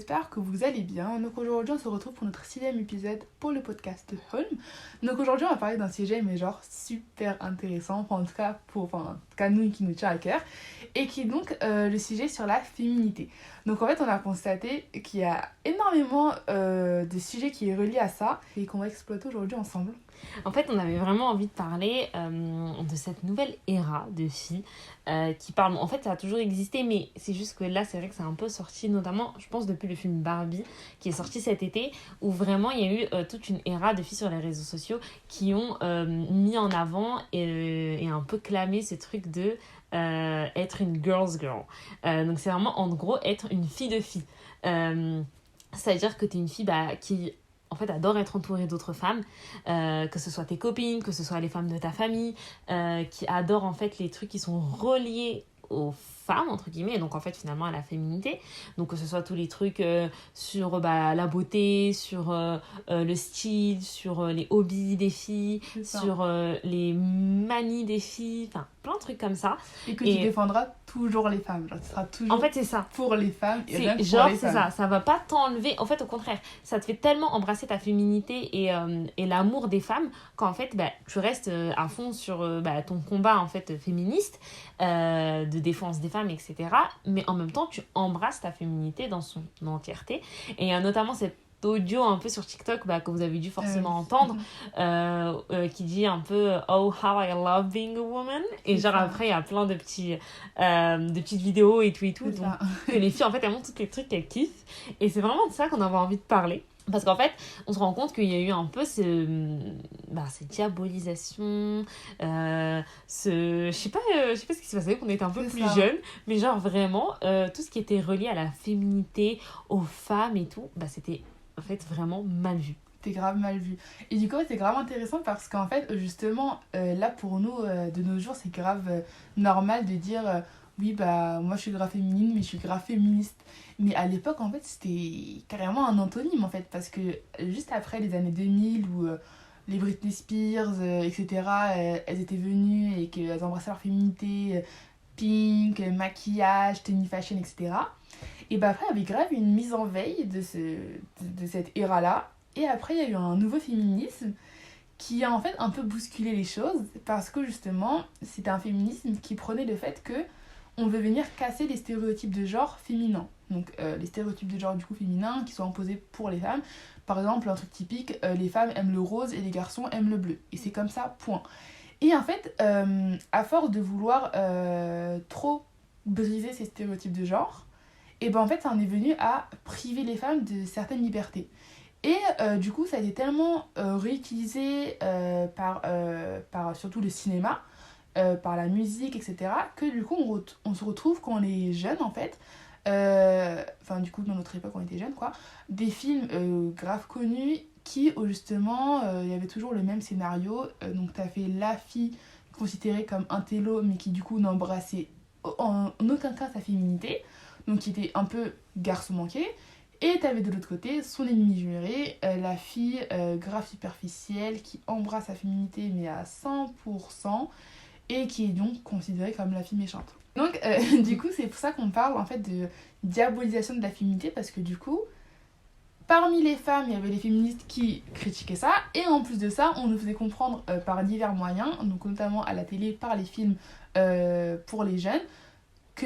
j'espère que vous allez bien. Donc aujourd'hui on se retrouve pour notre 6e épisode pour le podcast Home. Donc aujourd'hui on va parler d'un sujet mais genre super intéressant, en tout cas nous qui nous tient à cœur, et qui est donc le sujet sur la féminité. Donc en fait on a constaté qu'il y a énormément de sujets qui est reliés à ça et qu'on va exploiter aujourd'hui ensemble. En fait, on avait vraiment envie de parler de cette nouvelle ère de filles qui parlent... En fait, ça a toujours existé, mais c'est juste que là, c'est vrai que c'est un peu sorti, notamment, je pense, depuis le film Barbie, qui est sorti cet été, où vraiment, il y a eu toute une ère de filles sur les réseaux sociaux qui ont mis en avant et un peu clamé ce truc de être une girl's girl. Donc, c'est vraiment, en gros, être une fille de fille. C'est-à-dire que t'es une fille qui... en fait, adore être entourée d'autres femmes, que ce soit tes copines, que ce soit les femmes de ta famille, qui adorent en fait les trucs qui sont reliés aux femmes, entre guillemets, donc en fait finalement à la féminité. Donc que ce soit tous les trucs sur la beauté, sur le style, sur les hobbies des filles, sur les manies des filles, enfin plein de trucs comme ça. Et que tu défendras toujours les femmes, genre tu seras toujours en fait, c'est ça. pour les femmes et rien que genre, pour les c'est femmes. ça va pas t'enlever, en fait au contraire, ça te fait tellement embrasser ta féminité et l'amour des femmes qu'en fait tu restes à fond sur ton combat en fait féministe de défense des femmes, etc. Mais en même temps tu embrasses ta féminité dans son entièreté. Et il y a notamment cette audio un peu sur TikTok que vous avez dû forcément entendre qui dit un peu oh how I love being a woman, et genre après il y a plein de petites vidéos et tout donc, que les filles en fait elles montrent tous les trucs qu'elles kiffent, et c'est vraiment de ça qu'on avait envie de parler. Parce qu'en fait, on se rend compte qu'il y a eu un peu cette diabolisation, je sais pas ce qui s'est passé, qu'on était un peu plus jeunes, mais genre vraiment, tout ce qui était relié à la féminité, aux femmes et tout, c'était en fait vraiment mal vu. C'était grave mal vu. Et du coup, c'est grave intéressant parce qu'en fait, justement, là pour nous, de nos jours, c'est grave normal de dire oui, moi je suis grave féminine, mais je suis grave féministe. Mais à l'époque, en fait, c'était carrément un antonyme, en fait, parce que juste après les années 2000 où les Britney Spears, etc., elles étaient venues et qu'elles embrassaient leur féminité, pink, maquillage, tenue fashion, etc. Et après, il y avait grave une mise en veille de cette ère-là. Et après, il y a eu un nouveau féminisme qui a en fait un peu bousculé les choses parce que justement, c'était un féminisme qui prenait le fait que on veut venir casser les stéréotypes de genre féminin. Donc les stéréotypes de genre du coup féminin qui sont imposés pour les femmes. Par exemple, un truc typique, les femmes aiment le rose et les garçons aiment le bleu. Et c'est comme ça, point. Et en fait, à force de vouloir trop briser ces stéréotypes de genre, et en fait, ça en est venu à priver les femmes de certaines libertés. Et du coup, ça a été tellement réutilisé par surtout le cinéma, par la musique, etc., que du coup, on se retrouve quand on est jeune, en fait, du coup, dans notre époque, on était jeunes, quoi, des films grave connus qui, justement, il y avait toujours le même scénario. Donc, t'as fait la fille considérée comme un télo, mais qui, du coup, n'embrassait en aucun cas sa féminité, donc qui était un peu garçon manqué. Et t'avais de l'autre côté son ennemi juré, la fille grave superficielle qui embrasse sa féminité mais à 100% et qui est donc considérée comme la fille méchante. Donc du coup c'est pour ça qu'on parle en fait de diabolisation de la féminité, parce que du coup parmi les femmes il y avait les féministes qui critiquaient ça, et en plus de ça on nous faisait comprendre par divers moyens, donc notamment à la télé, par les films pour les jeunes, que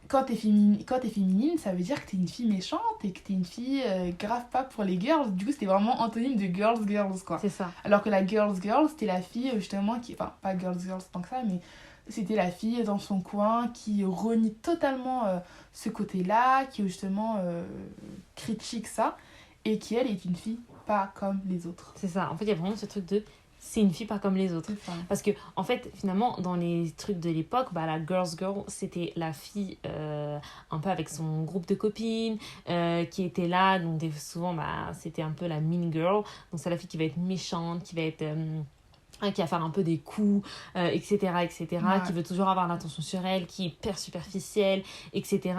quand t'es féminine, ça veut dire que t'es une fille méchante et que t'es une fille grave pas pour les girls. Du coup, c'était vraiment antonyme de girls, quoi. C'est ça. Alors que la girls, c'était la fille justement qui... Enfin, pas girls tant que ça, mais c'était la fille dans son coin qui renie totalement ce côté-là, qui justement critique ça, et qui, elle, est une fille pas comme les autres. C'est ça. En fait, il y a vraiment ce truc de... c'est une fille pas comme les autres. Parce que, en fait, finalement, dans les trucs de l'époque, la girl's girl, c'était la fille un peu avec son groupe de copines qui était là. Donc, souvent, c'était un peu la mean girl. Donc, c'est la fille qui va être méchante, qui va être qui va faire un peu des coups, etc., Ouais. qui veut toujours avoir l'attention sur elle, qui est hyper superficielle, etc.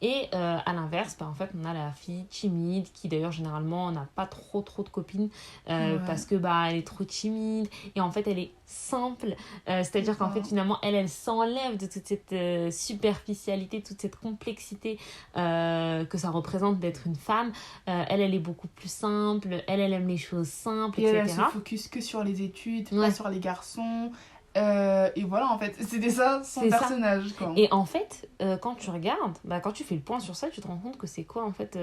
Et à l'inverse, en fait, on a la fille timide, qui d'ailleurs, généralement, n'a pas trop de copines, Ouais. parce que elle est trop timide, et en fait, elle est simple, C'est c'est-à-dire qu'en fait, ça. finalement, elle s'enlève de toute cette superficialité, toute cette complexité que ça représente d'être une femme. Elle est beaucoup plus simple, elle aime les choses simples, Et elle se etc. focus que sur les études, pas Ouais, sur les garçons. Et voilà, en fait, c'était ça son c'est ça. personnage, quoi. Et en fait, quand tu regardes, quand tu fais le point sur ça, tu te rends compte que c'est quoi en fait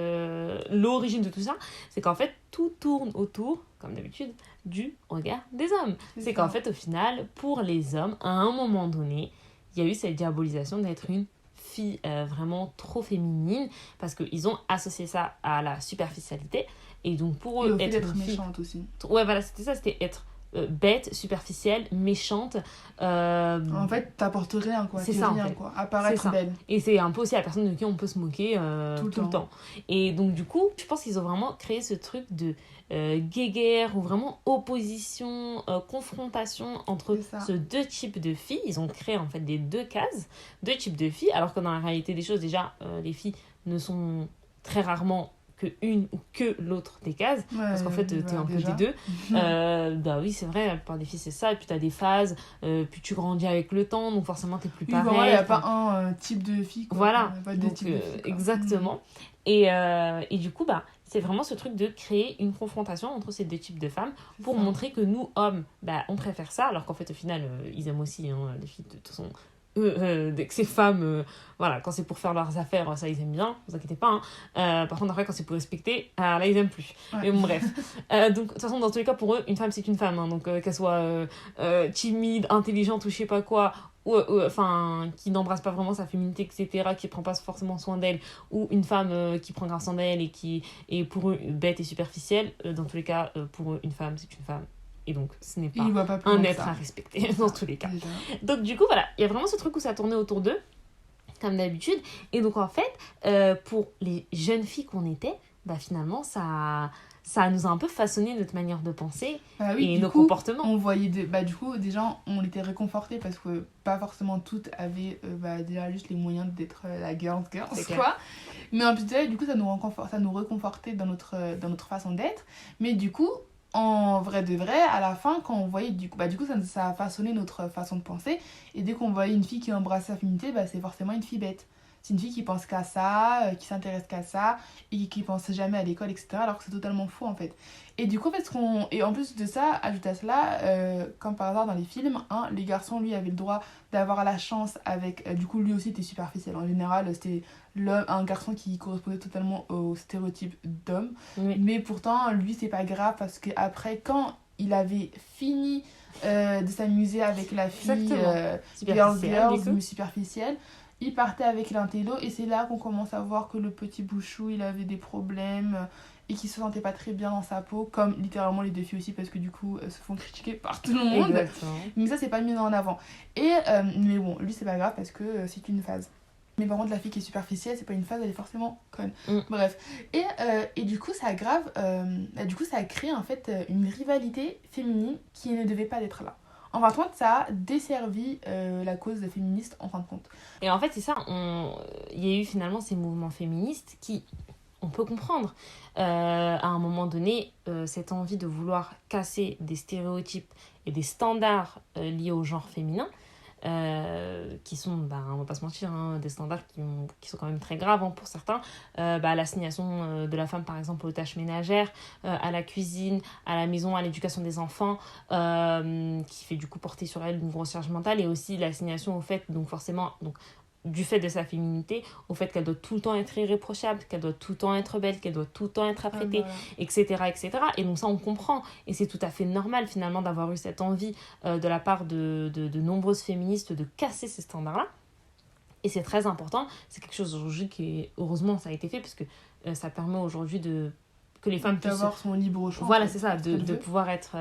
l'origine de tout ça. C'est qu'en fait, tout tourne autour, comme d'habitude, du regard des hommes. C'est qu'en Ça. fait, au final, pour les hommes, à un moment donné, il y a eu cette diabolisation d'être une fille vraiment trop féminine, parce qu'ils ont associé ça à la superficialité. Et donc, pour Et eux, au fait être d'être une fille. méchante aussi. Ouais, voilà, c'était ça, c'était être bête, superficielle, méchante. En fait, t'apportes rien, quoi. C'est T'es ça en rien, fait. quoi. C'est Apparaître ça. belle. Et c'est un peu aussi la personne de qui on peut se moquer Tout le tout le temps. temps. Et donc du coup, je pense qu'ils ont vraiment créé ce truc de guéguerre ou vraiment opposition, confrontation entre C'est ça. ces deux types de filles. Ils ont créé en fait des deux cases, deux types de filles, alors que dans la réalité des choses, déjà, les filles ne sont très rarement que une ou que l'autre des cases, parce qu'en fait t'es un peu déjà. des deux. Bah oui, c'est vrai, la plupart des filles c'est ça, et puis t'as des phases, puis tu grandis avec le temps, donc forcément t'es plus Oui, pareil. vraiment, il n'y a pas un type de fille, quoi. Voilà, Il y a pas deux donc types de filles, quoi. exactement. Et du coup, c'est vraiment ce truc de créer une confrontation entre ces deux types de femmes C'est pour ça. montrer que nous, hommes, on préfère ça, alors qu'en fait, au final, ils aiment aussi les filles, de toute façon. Dès que ces femmes, voilà, quand c'est pour faire leurs affaires, ça ils aiment bien, vous inquiétez pas. Par contre, après, quand c'est pour respecter, là ils aiment plus. Ouais. Mais bon, bref. Donc, de toute façon, dans tous les cas, pour eux, une femme c'est une femme. Hein, donc, qu'elle soit timide, intelligente ou je sais pas quoi, ou enfin, qui n'embrasse pas vraiment sa féminité, etc., qui prend pas forcément soin d'elle, ou une femme qui prend grave soin d'elle et qui est pour eux bête et superficielle, dans tous les cas, pour eux, une femme c'est une femme. Et donc, ce n'est pas Il voit pas plus un loin que être ça. à respecter dans tous les cas. Déjà. Donc du coup, voilà, il y a vraiment ce truc où ça tournait autour d'eux, comme d'habitude. Et donc en fait, pour les jeunes filles qu'on était, finalement, ça nous a un peu façonné notre manière de penser Bah oui, et du nos coup, comportements. on voyait du coup, déjà, on était réconfortés parce que pas forcément toutes avaient déjà juste les moyens d'être la girls, C'est clair. quoi. Mais en plus de ça, du coup, ça nous réconfortait dans notre façon d'être. Mais du coup, en vrai de vrai, à la fin, quand on voyait, du coup, ça a façonné notre façon de penser. Et dès qu'on voyait une fille qui embrasse sa féminité, c'est forcément une fille bête. C'est une fille qui pense qu'à ça, qui s'intéresse qu'à ça, et qui pense jamais à l'école, etc. Alors que c'est totalement faux, en fait. Et du coup, en fait, et en plus de ça, ajoute à cela, comme par hasard dans les films, les garçons, lui, avaient le droit d'avoir la chance avec... du coup, lui aussi était superficiel. En général, c'était un garçon qui correspondait totalement au stéréotype d'homme. Oui. Mais pourtant, lui, c'est pas grave parce qu'après, quand il avait fini de s'amuser avec la fille girls, superficielle, il partait avec l'intello et c'est là qu'on commence à voir que le petit Bouchou, il avait des problèmes et qu'il se sentait pas très bien dans sa peau, comme littéralement les deux filles aussi, parce que du coup, se font critiquer par tout le monde. Exactement. Mais ça, c'est pas mis en avant. Mais bon, lui, c'est pas grave parce que c'est une phase. Mais par contre, la fille qui est superficielle, c'est pas une phase, elle est forcément conne. Bref. Et du coup, ça aggrave, ça a créé en fait une rivalité féminine qui ne devait pas être là. En fin de compte, ça a desservi la cause féministe en fin de compte. Et en fait, c'est ça, il y a eu finalement ces mouvements féministes qui, on peut comprendre, à un moment donné, cette envie de vouloir casser des stéréotypes et des standards liés au genre féminin, qui sont, on va pas se mentir, des standards qui sont quand même très graves pour certains, l'assignation de la femme par exemple aux tâches ménagères, à la cuisine, à la maison, à l'éducation des enfants, qui fait du coup porter sur elle une grosse charge mentale, et aussi l'assignation au fait, donc forcément, du fait de sa féminité, au fait qu'elle doit tout le temps être irréprochable, qu'elle doit tout le temps être belle, qu'elle doit tout le temps être apprêtée, etc. Et donc ça, on comprend. Et c'est tout à fait normal, finalement, d'avoir eu cette envie de la part de nombreuses féministes de casser ces standards-là. Et c'est très important. C'est quelque chose aujourd'hui qui, heureusement, ça a été fait, parce que ça permet aujourd'hui que les femmes puissent avoir son libre choix. Voilà, c'est ça, de pouvoir être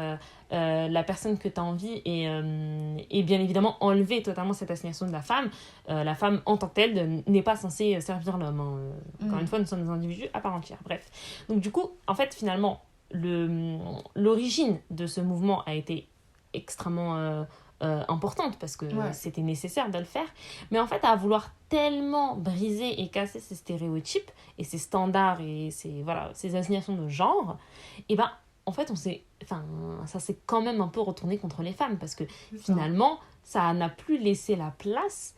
la personne que tu as envie, et bien évidemment enlever totalement cette assignation de la femme. La femme en tant que telle n'est pas censée servir l'homme. Encore une fois, nous sommes des individus à part entière. Bref. Donc du coup, en fait, finalement, l'origine de ce mouvement a été extrêmement importante parce que Ouais. c'était nécessaire de le faire. Mais en fait, à vouloir tellement briser et casser ces stéréotypes et ces standards et ces assignations de genre, et ben, en fait, ça s'est quand même un peu retourné contre les femmes parce que C'est ça. finalement, ça n'a plus laissé la place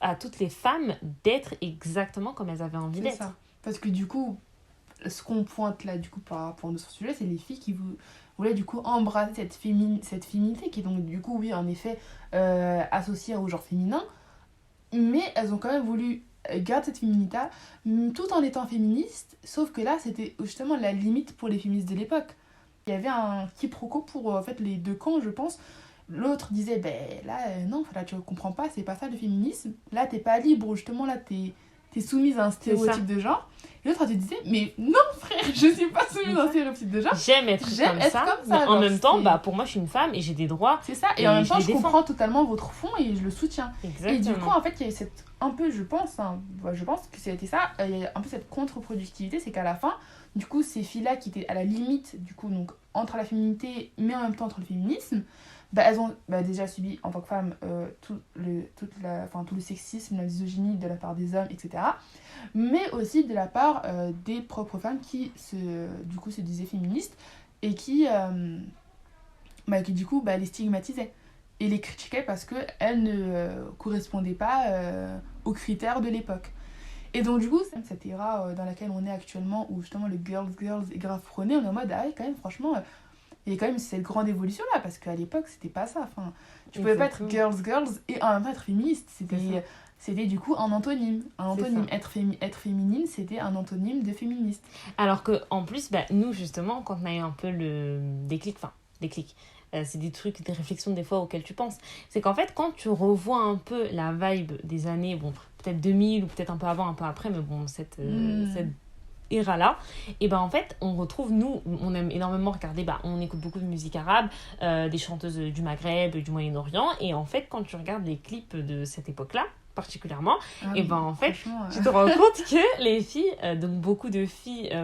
à toutes les femmes d'être exactement comme elles avaient envie C'est d'être. ça. Parce que du coup, ce qu'on pointe là, du coup, par rapport à notre sujet, c'est les filles qui voulaient du coup embrasser cette féminité qui est donc, du coup, oui, en effet, associée au genre féminin. Mais elles ont quand même voulu garder cette féminité tout en étant féministes. Sauf que là, c'était justement la limite pour les féministes de l'époque. Il y avait un quiproquo pour en fait, les deux camps, je pense. L'autre disait, ben là, non, là, tu comprends pas, c'est pas ça le féminisme. Là, t'es pas libre, justement, là, t'es soumise à un stéréotype de genre. Et l'autre, elle te disait, mais non, frère, je suis pas soumise à un stéréotype de genre. J'aime être comme ça, mais en genre, même temps, pour moi, je suis une femme et j'ai des droits. C'est ça, et en même temps, je je les défends. comprends totalement votre fond et je le soutiens. Exactement. Et du coup, en fait, il y a eu cette, un peu, je pense, je pense que c'était ça, il y a un peu cette contre-productivité, c'est qu'à la fin, du coup, ces filles-là qui étaient à la limite, du coup, donc, entre la féminité, mais en même temps entre le féminisme, elles ont déjà subi, en tant que femmes, tout le sexisme, la misogynie de la part des hommes, etc. Mais aussi de la part des propres femmes qui, du coup, se disaient féministes et qui du coup, les stigmatisaient et les critiquaient parce qu'elles ne correspondaient pas aux critères de l'époque. Et donc, du coup, cette ère dans laquelle on est actuellement, où justement le girls est grave prôné, on est en mode, ah ouais, quand même, franchement, il y a quand même cette grande évolution là, parce qu'à l'époque, c'était pas ça. Enfin, tu pouvais pas être girls et en même temps être féministe. C'était du coup un antonyme. Être féminine, c'était un antonyme de féministe. Alors qu'en plus, nous, justement, quand on a eu un peu le déclic, c'est des trucs, des réflexions des fois auxquelles tu penses. C'est qu'en fait, quand tu revois un peu la vibe des années, peut-être 2000 ou peut-être un peu avant, un peu après, mais cette era-là, et en fait, on retrouve, nous, on aime énormément regarder, on écoute beaucoup de musique arabe, des chanteuses du Maghreb, du Moyen-Orient, et en fait, quand tu regardes les clips de cette époque-là, particulièrement, en fait, tu te rends compte que les filles, donc beaucoup de filles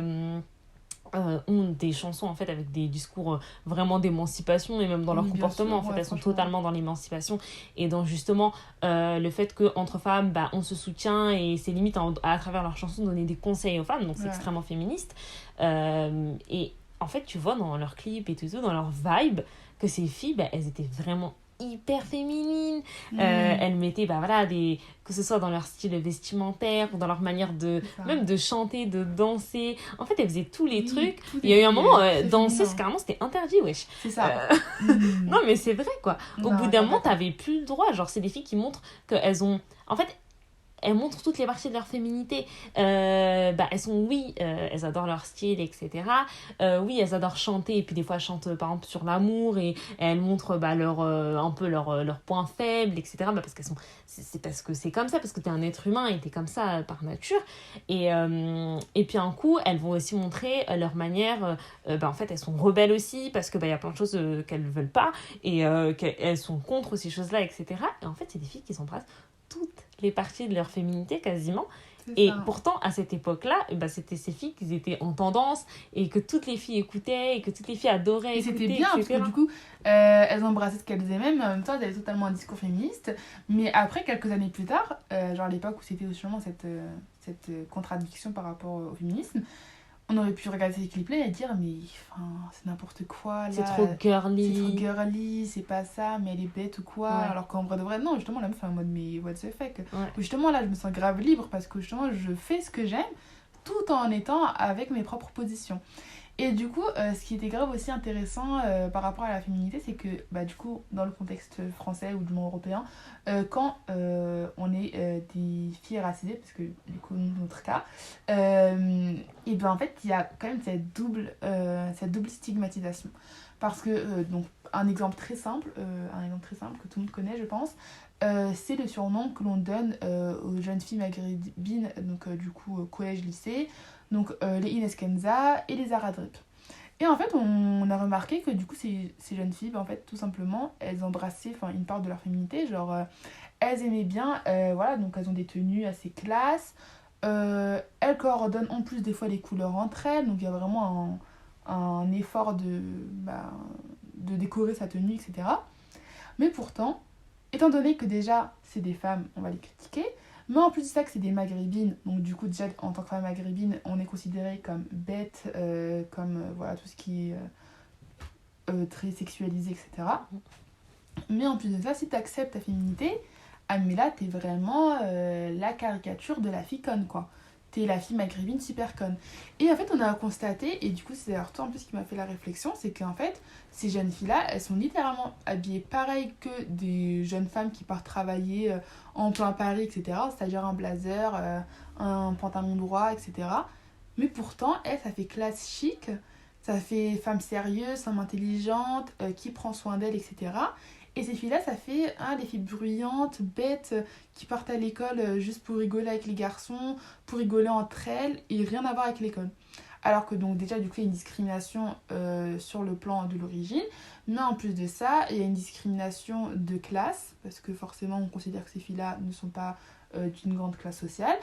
ont des chansons en fait avec des discours vraiment d'émancipation et même dans leur comportement sûr, elles sont totalement dans l'émancipation et dans justement le fait qu'entre femmes on se soutient et c'est limite à travers leurs chansons donner des conseils aux femmes, donc c'est extrêmement féministe et en fait tu vois dans leurs clips et tout dans leur vibe que ces filles elles étaient vraiment hyper féminines. Elles mettaient que ce soit dans leur style vestimentaire ou dans leur manière même de chanter, de danser, en fait elles faisaient tous les trucs. Il y a eu un moment danser carrément c'était interdit, wesh. C'est ça. Non mais c'est vrai quoi. Au bout d'un moment t'avais plus le droit, genre c'est des filles qui montrent qu'elles ont en fait elles montrent toutes les parties de leur féminité. Elles sont, elles adorent leur style, etc. Oui, elles adorent chanter, et puis des fois elles chantent par exemple sur l'amour, et elles montrent un peu leurs points faibles, etc. Parce qu'elles sont, c'est parce que c'est comme ça, parce que t'es un être humain et t'es comme ça par nature. Et puis un coup, elles vont aussi montrer leur manière. En fait, elles sont rebelles aussi, parce que y a plein de choses qu'elles ne veulent pas, et qu'elles sont contre ces choses-là, etc. Et en fait, c'est des filles qui s'embrassent toutes les parties de leur féminité quasiment. Et pourtant à cette époque là c'était ces filles qui étaient en tendance et que toutes les filles écoutaient et que toutes les filles adoraient et écouter, c'était bien etc. parce que du coup elles embrassaient ce qu'elles aimaient mais en même temps elles avaient totalement un discours féministe. Mais après quelques années plus tard genre l'époque où c'était justement cette contradiction par rapport au féminisme, on aurait pu regarder ces clips-là et dire mais c'est n'importe quoi là, c'est trop girly, c'est pas ça, mais elle est bête ou quoi, alors qu'en vrai de vrai non, justement la meuf est en mode mais what the fuck, justement là je me sens grave libre parce que justement je fais ce que j'aime tout en étant avec mes propres positions. Et du coup, ce qui était grave aussi intéressant par rapport à la féminité, c'est que du coup, dans le contexte français ou du monde européen, quand on est des filles racisées, parce que du coup, dans notre cas, et en fait, il y a quand même cette double stigmatisation. Parce que, donc, un exemple très simple que tout le monde connaît, je pense, c'est le surnom que l'on donne aux jeunes filles maghrébines, donc du coup, collège-lycée, donc les Inès Kenza et les Zara Drip. Et en fait, on a remarqué que du coup, ces jeunes filles, en fait, tout simplement, elles embrassaient une part de leur féminité, genre, elles aimaient bien, donc elles ont des tenues assez classes, elles coordonnent en plus des fois les couleurs entre elles, donc il y a vraiment un effort de décorer sa tenue, etc. Mais pourtant, étant donné que déjà, c'est des femmes, on va les critiquer, mais en plus de ça que c'est des maghrébines, donc du coup déjà en tant que femme maghrébine, on est considéré comme bête, comme voilà, tout ce qui est très sexualisé, etc. Mais en plus de ça, si tu acceptes ta féminité, ah mais là t'es vraiment la caricature de la fille conne, quoi. T'es la fille maghrébine super conne. Et en fait on a constaté, et du coup c'est d'ailleurs toi en plus qui m'a fait la réflexion, c'est qu'en fait ces jeunes filles-là, elles sont littéralement habillées pareil que des jeunes femmes qui partent travailler en plein Paris, etc. C'est-à-dire un blazer, un pantalon droit, etc. Mais pourtant, elles, ça fait classe chic, ça fait femme sérieuse, femme intelligente, qui prend soin d'elle, etc. Et ces filles-là, ça fait des filles bruyantes, bêtes, qui partent à l'école juste pour rigoler avec les garçons, pour rigoler entre elles, et rien à voir avec l'école. Alors que donc déjà, du coup, il y a une discrimination sur le plan de l'origine, mais en plus de ça, il y a une discrimination de classe, parce que forcément, on considère que ces filles-là ne sont pas d'une grande classe sociale,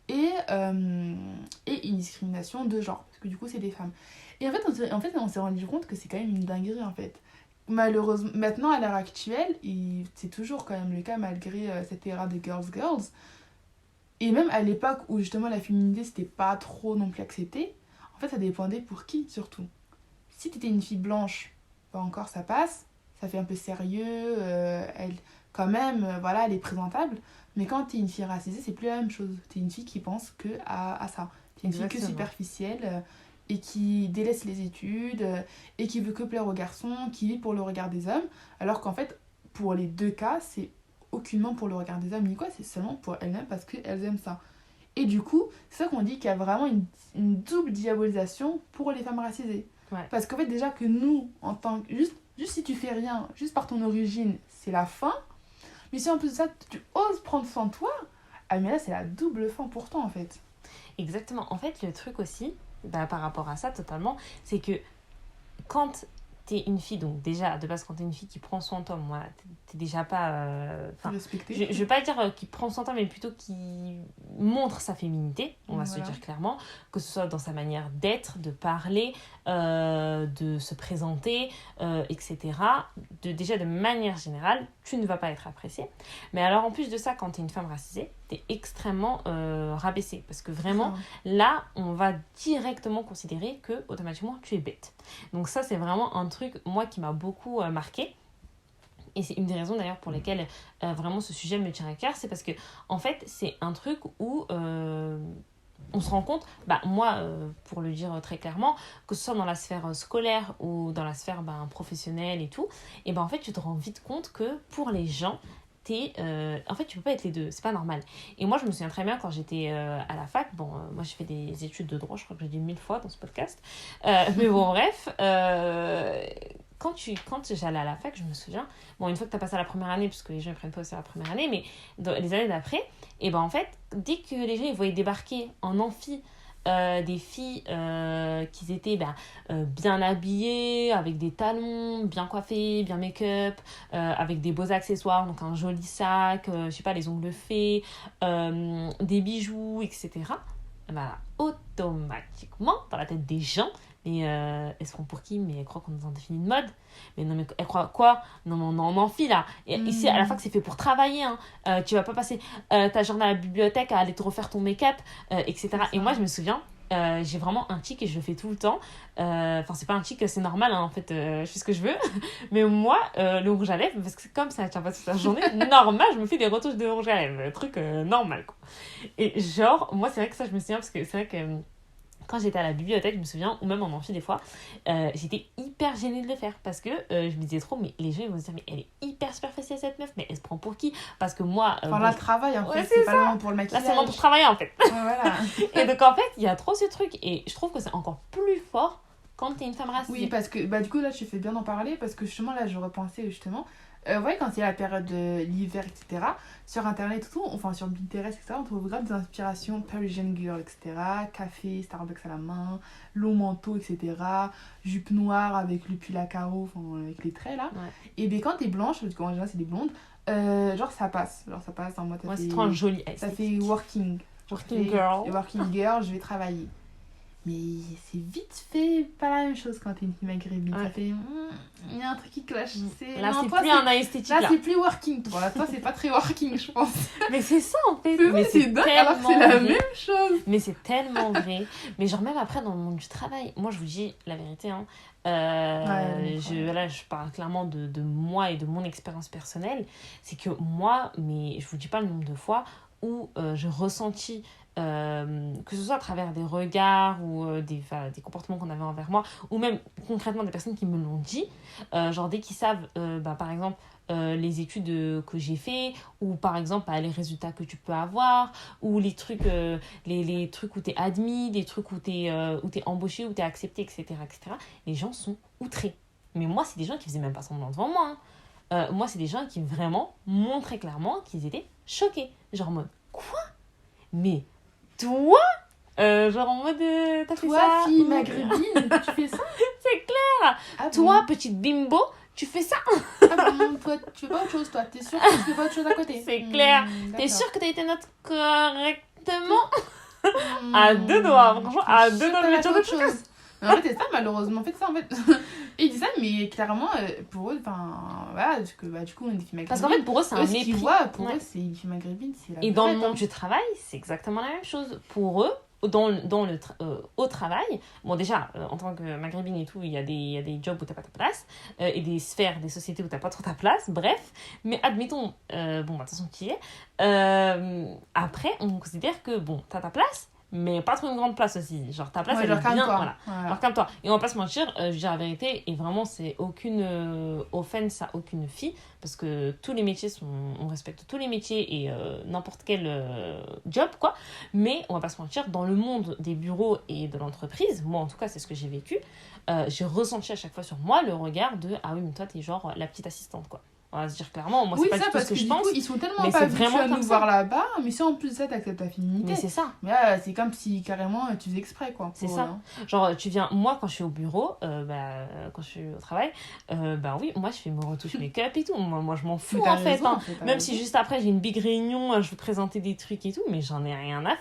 et une discrimination de genre, parce que du coup, c'est des femmes. Et on s'est rendu compte que c'est quand même une dinguerie, en fait. Malheureusement, maintenant à l'heure actuelle, et c'est toujours quand même le cas malgré cette ère des girls, et même à l'époque où justement la féminité c'était pas trop non plus accepté, en fait ça dépendait pour qui surtout. Si t'étais une fille blanche, bah encore ça passe, ça fait un peu sérieux, elle quand même, voilà, elle est présentable, mais quand t'es une fille racisée, c'est plus la même chose. T'es une fille qui pense que à ça. T'es une fille que superficielle. Et qui délaisse les études, et qui veut que plaire aux garçons, qui vit pour le regard des hommes, alors qu'en fait, pour les deux cas, c'est aucunement pour le regard des hommes ni quoi, c'est seulement pour elles-mêmes parce qu'elles aiment ça. Et du coup, c'est ça qu'on dit qu'il y a vraiment une double diabolisation pour les femmes racisées. Ouais. Parce qu'en fait, déjà que nous, en tant que... Juste si tu fais rien, juste par ton origine, c'est la fin. Mais si en plus de ça, tu oses prendre soin de toi, ah mais là, c'est la double fin pour toi, en fait. Exactement. En fait, le truc aussi, par rapport à ça totalement, c'est que quand t'es une fille, donc déjà de base quand t'es une fille qui prend soin de toi, moi t'es déjà pas respectée. Je vais pas dire qui prend soin de toi, mais plutôt qui montre sa féminité, on va se dire clairement, que ce soit dans sa manière d'être, de parler, de se présenter, etc. Déjà de manière générale, tu ne vas pas être appréciée. Mais alors en plus de ça, quand t'es une femme racisée, t'es extrêmement rabaissée, parce que vraiment là on va directement considérer que automatiquement tu es bête. Donc ça c'est vraiment un truc moi qui m'a beaucoup marqué, et c'est une des raisons d'ailleurs pour lesquelles vraiment ce sujet me tient à cœur, c'est parce que en fait c'est un truc où on se rend compte, moi pour le dire très clairement, que ce soit dans la sphère scolaire ou dans la sphère professionnelle et tout, et en fait tu te rends vite compte que pour les gens en fait tu peux pas être les deux, c'est pas normal. Et moi je me souviens très bien quand j'étais à la fac, moi j'ai fait des études de droit, je crois que j'ai dit 1000 fois dans ce podcast, mais bon bref, quand j'allais à la fac, je me souviens, une fois que t'as passé à la première année, parce que les gens ils prennent pas aussi à la première année, mais dans les années d'après, et en fait dès que les gens ils voyaient débarquer en amphi des filles qui étaient bien habillées, avec des talons, bien coiffées, bien make-up, avec des beaux accessoires, donc un joli sac, je sais pas, les ongles faits, des bijoux, etc. Automatiquement, dans la tête des gens, elles se prend pour qui? Mais elles croient qu'on est dans des films de mode. Mais non, mais elles croient quoi? Non, mais on en enfile là. Et ici, à la fac, c'est fait pour travailler. Hein. Tu vas pas passer ta journée à la bibliothèque à aller te refaire ton make-up, etc. Et moi, je me souviens, j'ai vraiment un tic et je le fais tout le temps. C'est pas un tic, c'est normal, hein, en fait, je fais ce que je veux. Mais moi, le rouge à lèvres, parce que comme ça tient pas toute la journée, normal, je me fais des retouches de rouge à lèvres. Truc normal, quoi. Et genre, moi, c'est vrai que ça, je me souviens, parce que c'est vrai que quand j'étais à la bibliothèque, je me souviens, ou même en amphi des fois, j'étais hyper gênée de le faire parce que je me disais trop, mais les gens ils vont se dire, mais elle est hyper superficielle cette meuf, mais elle se prend pour qui? Parce que moi. Là, le travail en fait, c'est pas vraiment pour le maquillage. Là, c'est vraiment pour travailler en fait. Voilà. Et donc en fait, il y a trop ce truc, et je trouve que c'est encore plus fort quand t'es une femme racisée. Oui, parce que du coup, là, je fais bien d'en parler parce que justement, là, je repensais justement. Quand il y a la période de l'hiver, etc., sur Internet, tout, enfin sur Pinterest, etc., on trouve grave des inspirations Parisian Girl, etc., café, Starbucks à la main, long manteau, etc., jupe noire avec le pull à carreaux, avec les traits, là. Ouais. Et bien, quand t'es blanche, parce qu'en général, c'est des blondes, ça passe. En mode, c'est trop un joli ça fait working girl. Working girl, je vais travailler. Mais c'est vite fait pas la même chose quand t'es une fille maghrébine. Ouais. Ça fait... il y a un truc qui cloche. Là, Non, c'est toi, plus un esthétique. là, c'est plus working. Toi, toi, c'est pas très working, je pense. Mais c'est ça, en fait. Mais c'est dingue, alors que c'est la vrai. même chose. Mais c'est tellement vrai. Mais genre, même après, dans le monde du travail, moi, je vous dis la vérité, hein. Là, je parle clairement de moi et de mon expérience personnelle. C'est que moi, mais je vous dis pas le nombre de fois où j'ai ressenti, que ce soit à travers des regards ou des comportements qu'on avait envers moi, ou même concrètement des personnes qui me l'ont dit, genre dès qu'ils savent, par exemple, les études que j'ai fait, ou par exemple les résultats que tu peux avoir, ou les trucs, les trucs où tu es admis, les trucs où tu es embauché, où tu es accepté, etc. Les gens sont outrés. Mais moi, c'est des gens qui faisaient même pas semblant devant moi, hein. Moi, c'est des gens qui vraiment montraient clairement qu'ils étaient choqués. Genre en mode, quoi? Mais toi, genre en mode, t'as fait ça? Toi, fille maghrébine, tu fais ça? C'est clair. Ah Toi, bon? petite bimbo, tu fais ça? Ah bon, toi, tu fais pas autre chose, toi? T'es sûre que tu fais pas autre chose à côté? C'est clair. T'es D'accord. sûre que t'as été note correctement? À deux doigts, franchement, à deux doigts de mettre autre chose. Mais en fait, c'est ça, malheureusement. En fait, ça, en fait. Et ils disent ça, mais clairement, pour eux, enfin, voilà, parce que, du coup, on est des filles maghrébines. Parce qu'en fait, pour eux, c'est un Eux, ce mépris. qu'ils voient, pour Ouais. eux, c'est une fille maghrébine, c'est la Et dans le fête, monde hein. du travail, c'est exactement la même chose. Pour eux, au travail, bon, déjà, en tant que maghrébine et tout, il y a des jobs où t'as pas ta place, et des sphères, des sociétés où t'as pas trop ta place, bref. Mais admettons, de toute façon, qui est. Après, on considère que, bon, t'as ta place, mais pas trop une grande place aussi. Genre, ta place, Ouais, elle genre, est bien. calme-toi. Voilà. Voilà. Alors, calme-toi. Et on va pas se mentir, je dis la vérité, et vraiment, c'est aucune offense à aucune fille, parce que tous les métiers on respecte tous les métiers et n'importe quel job, quoi. Mais on va pas se mentir, dans le monde des bureaux et de l'entreprise, moi en tout cas, c'est ce que j'ai vécu, j'ai ressenti à chaque fois sur moi le regard de ah oui, mais toi, t'es genre la petite assistante, quoi. On va se dire clairement, moi, Oui, c'est pas ça, du tout parce ce que que je du pense. coup, ils sont tellement mais pas c'est habitués vraiment à nous comme voir ça. là-bas, mais si en plus de ça, t'acceptes ta féminité. Mais c'est ça. Mais là, c'est comme si carrément tu faisais exprès, quoi. C'est pour ça. eux, hein. Genre, tu viens, moi, quand je suis au bureau, quand je suis au travail, oui, moi, je fais mes retouches make-up et tout. Moi, je m'en fous, Mais t'as en fait. raison, Hein. en fait, t'as Même raison. si juste après, j'ai une big réunion, je veux présenter des trucs et tout, mais j'en ai rien à faire.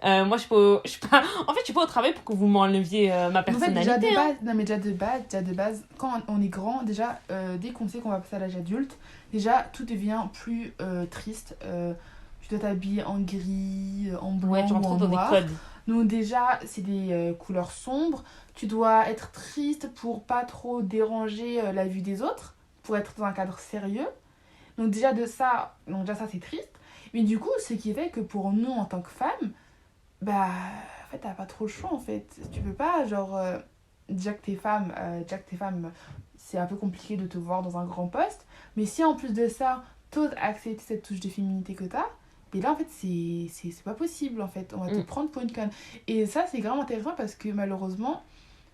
Hein. Moi, je suis pas... En fait, je suis pas au travail pour que vous m'enleviez ma En fait, personnalité. déjà de hein. base, non, mais déjà de base, quand on est grand, déjà, dès qu'on sait qu'on va passer à l'âge adulte, déjà, tout devient plus triste. Tu dois t'habiller en gris, en blanc Ouais, tu ou rentres en dans des noir. codes. Donc déjà, c'est des couleurs sombres. Tu dois être triste pour pas trop déranger la vue des autres, pour être dans un cadre sérieux. Donc déjà ça c'est triste. Mais du coup, ce qui fait que pour nous en tant que femmes, en fait t'as pas trop le choix en fait. Tu peux pas genre déjà que t'es femme, c'est un peu compliqué de te voir dans un grand poste. Mais si en plus de ça, t'oses accepter cette touche de féminité que t'as, et là en fait c'est pas possible en fait. On va te prendre pour une conne. Et ça c'est vraiment intéressant parce que malheureusement,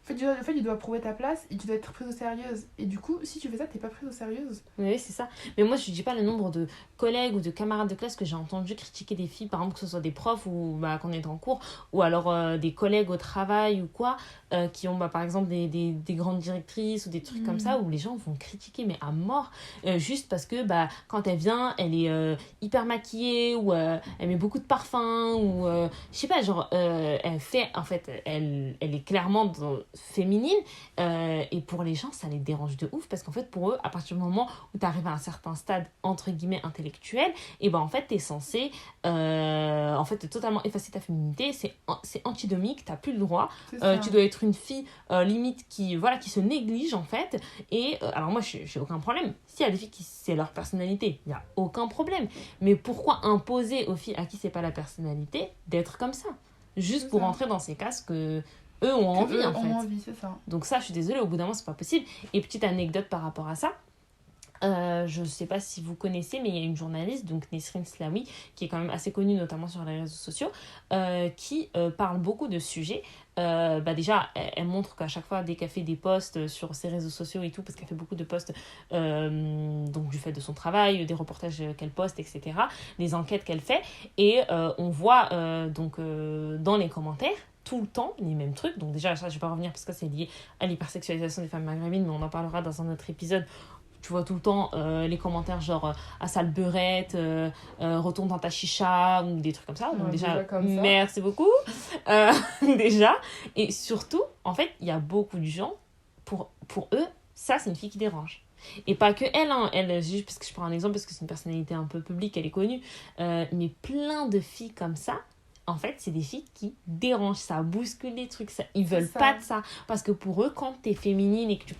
en fait, tu dois prouver ta place et tu dois être prise au sérieux. Et du coup, si tu fais ça, t'es pas prise au sérieux. Oui, c'est ça. Mais moi, je dis pas le nombre de collègues ou de camarades de classe que j'ai entendu critiquer des filles, par exemple, que ce soit des profs ou qu'on est en cours, ou alors des collègues au travail ou quoi, qui ont par exemple des grandes directrices ou des trucs comme ça, où les gens vont critiquer, mais à mort, juste parce que quand elle vient, elle est hyper maquillée, ou elle met beaucoup de parfum, ou je sais pas, genre, elle fait, en fait, elle est clairement féminine, et pour les gens ça les dérange de ouf parce qu'en fait pour eux à partir du moment où tu arrives à un certain stade entre guillemets intellectuel, et en fait t'es censé en fait totalement effacer ta féminité, c'est antidomique, t'as plus le droit, tu dois être une fille limite qui se néglige en fait, et alors moi j'ai aucun problème s'il y a des filles qui c'est leur personnalité, il y a aucun problème, mais pourquoi imposer aux filles à qui c'est pas la personnalité d'être comme ça juste c'est pour ça. rentrer dans ces cases que eux ont envie eux en fait. ont envie, c'est ça. Donc ça, je suis désolée, au bout d'un moment, c'est pas possible. Et petite anecdote par rapport à ça, je sais pas si vous connaissez, mais il y a une journaliste, donc Nesrine Slaoui, qui est quand même assez connue, notamment sur les réseaux sociaux, qui parle beaucoup de sujets. Déjà, elle montre qu'à chaque fois, dès qu'elle fait des posts sur ses réseaux sociaux et tout, parce qu'elle fait beaucoup de posts donc du fait de son travail, des reportages qu'elle poste, etc., des enquêtes qu'elle fait, et on voit dans les commentaires, tout le temps les mêmes trucs. Donc déjà, ça, je vais pas revenir parce que c'est lié à l'hypersexualisation des femmes maghrébines, mais on en parlera dans un autre épisode tu vois tout le temps les commentaires genre ah sale beurette, retourne dans ta chicha ou des trucs comme ça. Donc déjà comme ça. merci beaucoup. Euh, déjà. Et surtout, en fait, il y a beaucoup de gens, pour eux, ça c'est une fille qui dérange. Et pas que elle, hein. Elle, juste parce que je prends un exemple, parce que c'est une personnalité un peu publique, elle est connue. Mais plein de filles comme ça, en fait, c'est des filles qui dérangent, ça bouscule les trucs, ça, ils veulent pas de ça. Parce que pour eux, quand t'es féminine et que tu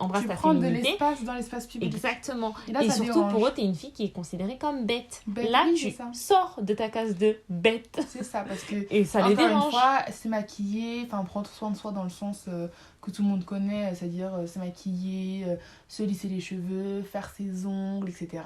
embrasses ta féminité... Tu prends de l'espace dans l'espace public. Exactement. Et, là, et ça surtout, dérange. pour eux, t'es une fille qui est considérée comme bête. Là, oui, tu sors de ta case de bête. C'est ça, parce que... Et ça les dérange. Encore une fois, se maquiller, prendre soin de soi dans le sens que tout le monde connaît, c'est-à-dire se maquiller, se lisser les cheveux, faire ses ongles, etc.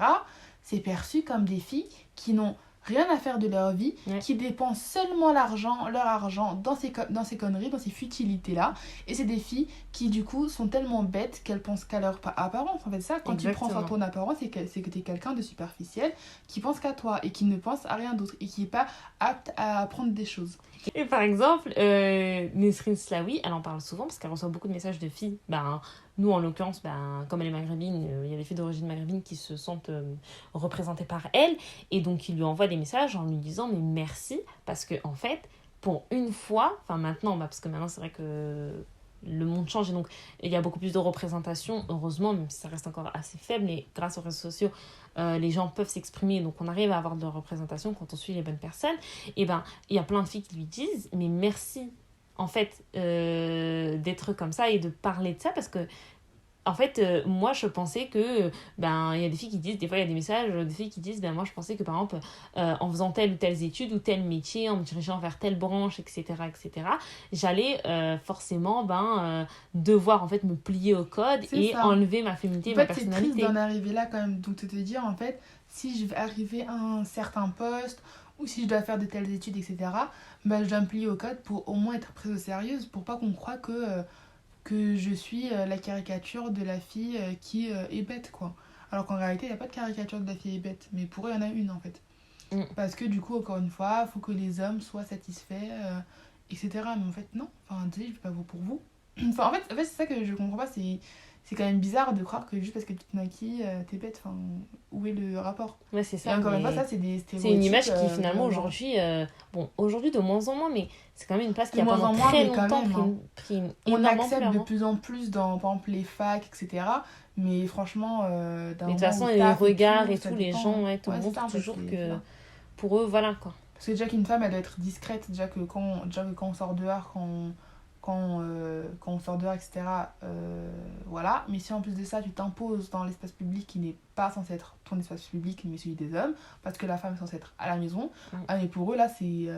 C'est perçu comme des filles qui n'ont rien à faire de leur vie, qui dépensent seulement leur argent dans ces conneries, dans ces futilités-là. Et c'est des filles qui, du coup, sont tellement bêtes qu'elles pensent qu'à leur apparence. En fait, ça, quand tu prends soin de ton apparence, c'est que tu es quelqu'un de superficiel qui pense qu'à toi et qui ne pense à rien d'autre et qui n'est pas apte à apprendre des choses. Et par exemple, Nesrine Slaoui, elle en parle souvent parce qu'elle reçoit beaucoup de messages de filles. Nous, en l'occurrence, comme elle est maghrébine, il y a des filles d'origine maghrébine qui se sentent représentées par elle. Et donc, ils lui envoient des messages en lui disant « Mais merci !» Parce que en fait, pour une fois, maintenant, parce que maintenant, c'est vrai que le monde change et donc il y a beaucoup plus de représentation, heureusement, même si ça reste encore assez faible. Mais grâce aux réseaux sociaux, les gens peuvent s'exprimer, donc on arrive à avoir de la représentation quand on suit les bonnes personnes. Et il y a plein de filles qui lui disent « Mais merci !» en fait, d'être comme ça et de parler de ça parce que en fait, moi, je pensais que, il y a des filles qui disent, des fois, il y a des messages, des filles qui disent, moi, je pensais que, par exemple, en faisant telle ou telle étude ou tel métier, en me dirigeant vers telle branche, etc., j'allais forcément, devoir, en fait, me plier au code et enlever ma féminité, ma personnalité. C'est triste d'en arriver là, quand même, donc te dire, en fait, si je vais arriver à un certain poste, ou si je dois faire de telles études, etc., je dois me plier au code pour au moins être prise au sérieux, pour pas qu'on croie que je suis la caricature de la fille qui est bête, quoi. Alors qu'en réalité, il n'y a pas de caricature de la fille est bête, mais pour eux, il y en a une, en fait. Parce que du coup, encore une fois, il faut que les hommes soient satisfaits, etc. Mais en fait, non. Je ne fais pas vous pour vous. En fait, c'est ça que je comprends pas, c'est quand même bizarre de croire que juste parce que tu te maquilles, t'es bête. Où est le rapport ? Ouais, c'est ça. Et encore une fois, ça, c'est des stéréotypes. C'est une image qui, finalement, aujourd'hui... aujourd'hui, de moins en moins, mais c'est quand même une place qui a pendant très longtemps pris une on énorme accepte ampleur, de plus en plus dans, par exemple, les facs, etc. Mais franchement, mais de toute façon, les regards et tout, les gens te montrent toujours que... Pour eux, voilà, quoi. Parce que déjà qu'une femme, elle doit être discrète. Déjà que quand on sort dehors, quand on sort dehors, etc. Voilà. Mais si en plus de ça, tu t'imposes dans l'espace public qui n'est pas censé être ton espace public, mais celui des hommes, parce que la femme est censée être à la maison, mais pour eux, là, c'est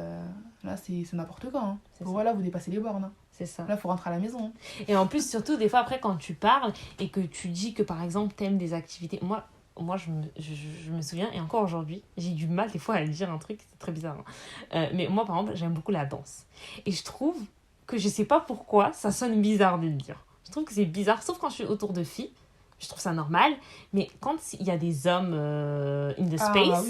n'importe quoi. Hein. Pour eux, là, vous dépassez les bornes. Hein. C'est ça. Là, il faut rentrer à la maison. Hein. Et en plus, surtout, des fois, après, quand tu parles et que tu dis que, par exemple, t'aimes des activités... Moi, je me souviens, et encore aujourd'hui, j'ai du mal des fois à dire un truc, c'est très bizarre. Hein. Mais moi, par exemple, j'aime beaucoup la danse. Et je trouve que je sais pas pourquoi, ça sonne bizarre de le dire. Je trouve que c'est bizarre, sauf quand je suis autour de filles. Je trouve ça normal. Mais quand il y a des hommes in the space,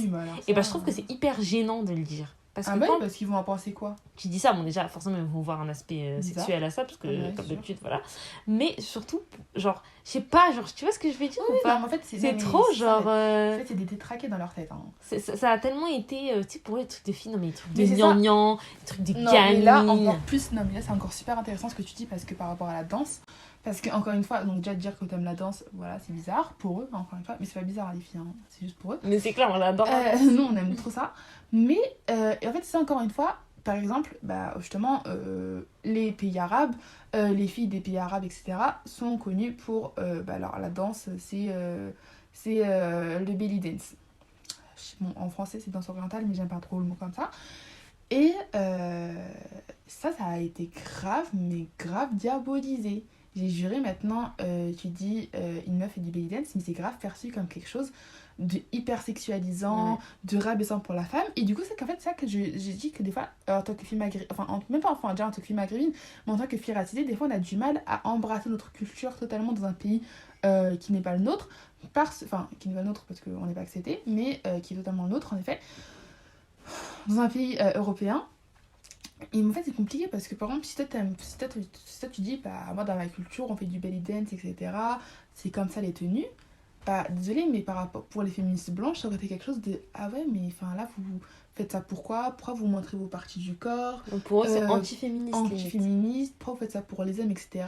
je trouve que c'est hyper gênant de le dire. Parce que parce qu'ils vont en penser quoi ? Tu dis ça, déjà, forcément, ils vont voir un aspect sexuel à ça, parce que, comme d'habitude, voilà. Mais surtout, je sais pas, tu vois ce que je veux dire ou pas ? En fait, c'est trop, En fait, c'est des détraqués dans leur tête. Hein. Ça a tellement été, pour les trucs de filles, non, mais les trucs de gnangnan, les trucs de gamines. Mais là, encore plus, c'est encore super intéressant ce que tu dis, parce que par rapport à la danse, parce que, encore une fois, donc déjà de dire que t'aimes la danse, voilà, c'est bizarre pour eux, encore une fois, mais c'est pas bizarre les filles, hein, c'est juste pour eux. Mais c'est clair, on l'adore. Nous, on aime trop ça. Mais, et en fait, c'est encore une fois, par exemple, justement, les pays arabes, les filles des pays arabes, etc., sont connues pour, alors la danse, c'est le belly dance. Bon, en français, c'est danse orientale, mais j'aime pas trop le mot comme ça. Et ça a été mais grave diabolisé. J'ai juré maintenant, tu dis une meuf fait du belly dance, mais c'est grave perçu comme quelque chose de hyper sexualisant, de rabaissant pour la femme. Et du coup, c'est qu'en fait, ça que j'ai dit que des fois, en tant que fille maghrébine, même pas déjà en tant que fille maghrébine, mais en tant que fille racisée, des fois, on a du mal à embrasser notre culture totalement dans un pays qui n'est pas le nôtre, qui n'est pas le nôtre parce qu'on n'est pas accepté, mais qui est totalement le nôtre, en effet, dans un pays européen. Et en fait, c'est compliqué parce que, par exemple, si toi tu dis, moi, dans ma culture, on fait du belly dance, etc., c'est comme ça les tenues, Bah, désolée, mais par rapport pour les féministes blanches, ça aurait été quelque chose de ah ouais, mais enfin là, vous faites ça pourquoi vous montrez vos parties du corps, Donc pour eux, c'est euh, anti-féministe limite. anti-féministe, pourquoi vous faites ça pour les hommes, etc.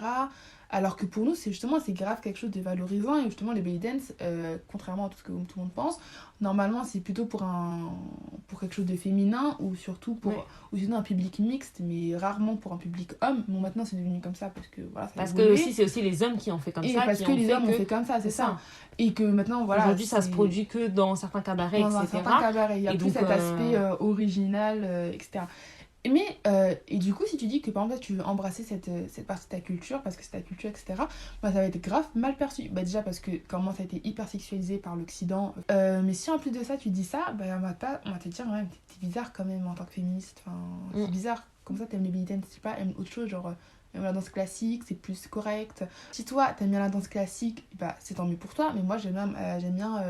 Alors que pour nous, c'est justement, c'est grave quelque chose de valorisant. Et justement, le belly dance, contrairement à tout ce que tout le monde pense, normalement, c'est plutôt pour quelque chose de féminin ou surtout pour Ouais. ou sinon un public mixte, mais rarement pour un public homme. Bon, maintenant, c'est devenu comme ça parce que voilà, ça a Parce que évolué. aussi, c'est aussi les hommes qui ont fait comme Et ça, parce qui que ont les fait hommes ont que... fait comme ça, c'est C'est ça. ça. Et que maintenant, voilà, Aujourd'hui, ça se c'est produit que dans certains cabarets, dans un certain etc. cabaret. Il y a Et plus donc, cet aspect original, etc. Mais, et du coup, si tu dis que par exemple, tu veux embrasser cette partie de ta culture, parce que c'est ta culture, etc., bah, ça va être grave mal perçu. Bah, déjà parce que comment ça a été hyper sexualisé par l'Occident. Mais si en plus de ça, tu dis ça, bah, on va te dire, ouais, t'es bizarre quand même en tant que féministe. Enfin, c'est bizarre. Comme ça, t'aimes les belly dance, je sais pas, aimes autre chose, genre. La danse classique, c'est plus correct. Si toi, t'aimes bien la danse classique, bah, c'est tant mieux pour toi. Mais moi, j'aime bien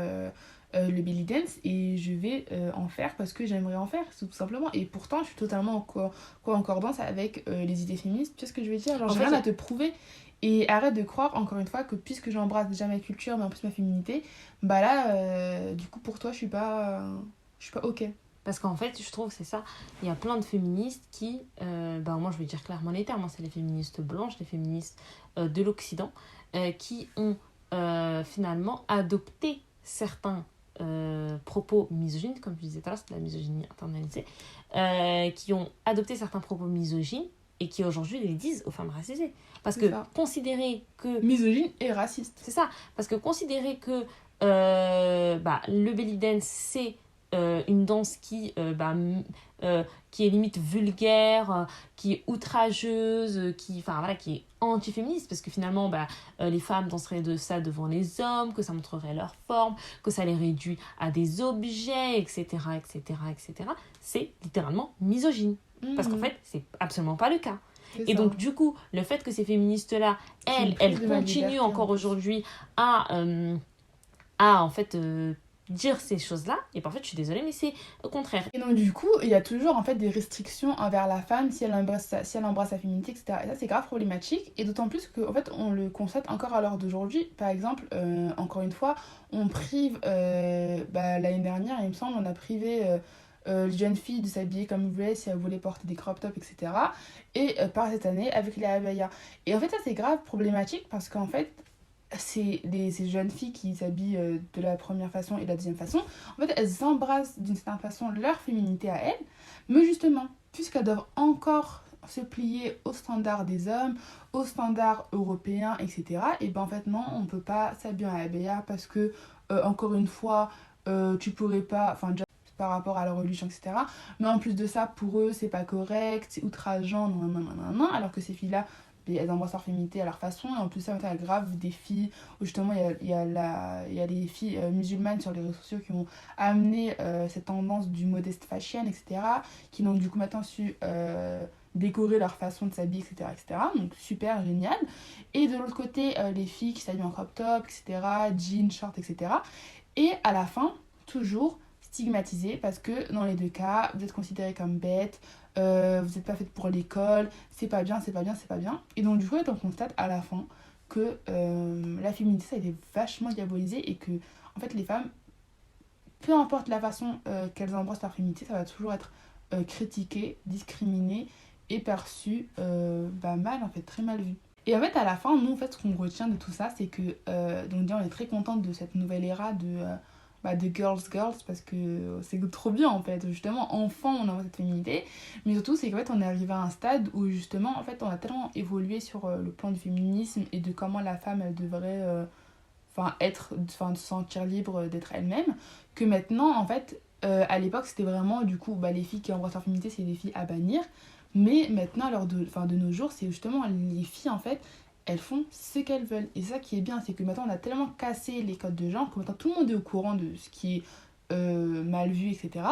le belly dance et je vais en faire parce que j'aimerais en faire, tout simplement. Et pourtant, je suis totalement en concordance avec les idées féministes. Tu sais ce que je veux dire? Genre, en j'ai fait, rien à te prouver. Et arrête de croire, encore une fois, que puisque j'embrasse déjà ma culture, mais en plus ma féminité, bah là, du coup, pour toi, je suis pas ok. parce qu'en fait, je trouve que c'est ça. Il y a plein de féministes qui, ben moi je vais dire clairement les termes, hein, c'est les féministes blanches, les féministes de l'Occident, qui ont finalement adopté certains propos misogynes, comme je disais tout à l'heure, c'est de la misogynie internalisée, qui ont adopté certains propos misogynes et qui aujourd'hui les disent aux femmes racisées. Parce C'est que ça. considérer que... Misogyne et raciste. C'est ça, parce que considérer que bah, le belly dance, c'est une danse qui est limite vulgaire, qui est outrageuse, enfin, voilà, qui est anti-féministe, parce que finalement, les femmes danseraient de ça devant les hommes, que ça montrerait leur forme, que ça les réduit à des objets, etc., etc., etc. C'est littéralement misogyne. Parce qu'en fait, c'est absolument pas le cas. C'est Et ça. donc, du coup, le fait que ces féministes-là, C'est une elles prise de ma continuent liberté, encore en plus. aujourd'hui à en fait, dire ces choses-là, et ben, en fait, je suis désolée, mais c'est au contraire. Et donc du coup, il y a toujours en fait des restrictions envers la femme si elle embrasse sa féminité, etc. Et ça c'est grave problématique. Et d'autant plus qu'en fait on le constate encore à l'heure d'aujourd'hui. Par exemple, encore une fois, on prive, l'année dernière il me semble, on a privé les jeunes filles de s'habiller comme elles voulaient si elles voulaient porter des crop tops, etc. Et par cette année avec les abayas. Et en fait ça c'est grave problématique parce qu'en fait ces jeunes filles qui s'habillent de la première façon et de la deuxième façon, en fait, elles embrassent d'une certaine façon leur féminité à elles, mais justement, puisqu'elles doivent encore se plier aux standards des hommes, aux standards européens, etc., et ben en fait, non, on peut pas s'habiller en abaya parce que, encore une fois, tu pourrais pas, enfin, déjà, par rapport à leur religion, etc. Mais en plus de ça, pour eux, c'est pas correct, c'est outrageant, non, non, non, non, non, alors que ces filles-là, elles embrassent leur féminité à leur façon. Et en plus, ça, il y a grave des filles où justement il y a des filles musulmanes sur les réseaux sociaux qui ont amené cette tendance du modeste fashion, etc. Qui donc du coup maintenant su décorer leur façon de s'habiller, etc., etc. Donc super génial. Et de l'autre côté, les filles qui s'habillent en crop top, etc., jeans, shorts, etc. Et à la fin, toujours stigmatisées parce que dans les deux cas, vous êtes considérées comme bêtes, vous n'êtes pas faite pour l'école, c'est pas bien, c'est pas bien, c'est pas bien. Et donc du coup, on constate à la fin que la féminité, ça a été vachement diabolisé et que, en fait, les femmes, peu importe la façon qu'elles embrassent leur féminité, ça va toujours être critiqué, discriminé et perçu mal, en fait, très mal vu. Et en fait, à la fin, nous, en fait, ce qu'on retient de tout ça, c'est que, donc déjà, on est très contente de cette nouvelle ère de girls parce que c'est trop bien en fait, justement enfin on a cette féminité, mais surtout c'est qu'en fait on est arrivé à un stade où justement en fait on a tellement évolué sur le plan du féminisme et de comment la femme elle devrait se sentir libre d'être elle-même, que maintenant en fait à l'époque c'était vraiment du coup les filles qui embrassent leur féminité c'est des filles à bannir, mais maintenant à l'heure de nos jours c'est justement les filles en fait elles font ce qu'elles veulent. Et ça qui est bien, c'est que maintenant on a tellement cassé les codes de genre que maintenant tout le monde est au courant de ce qui est mal vu, etc.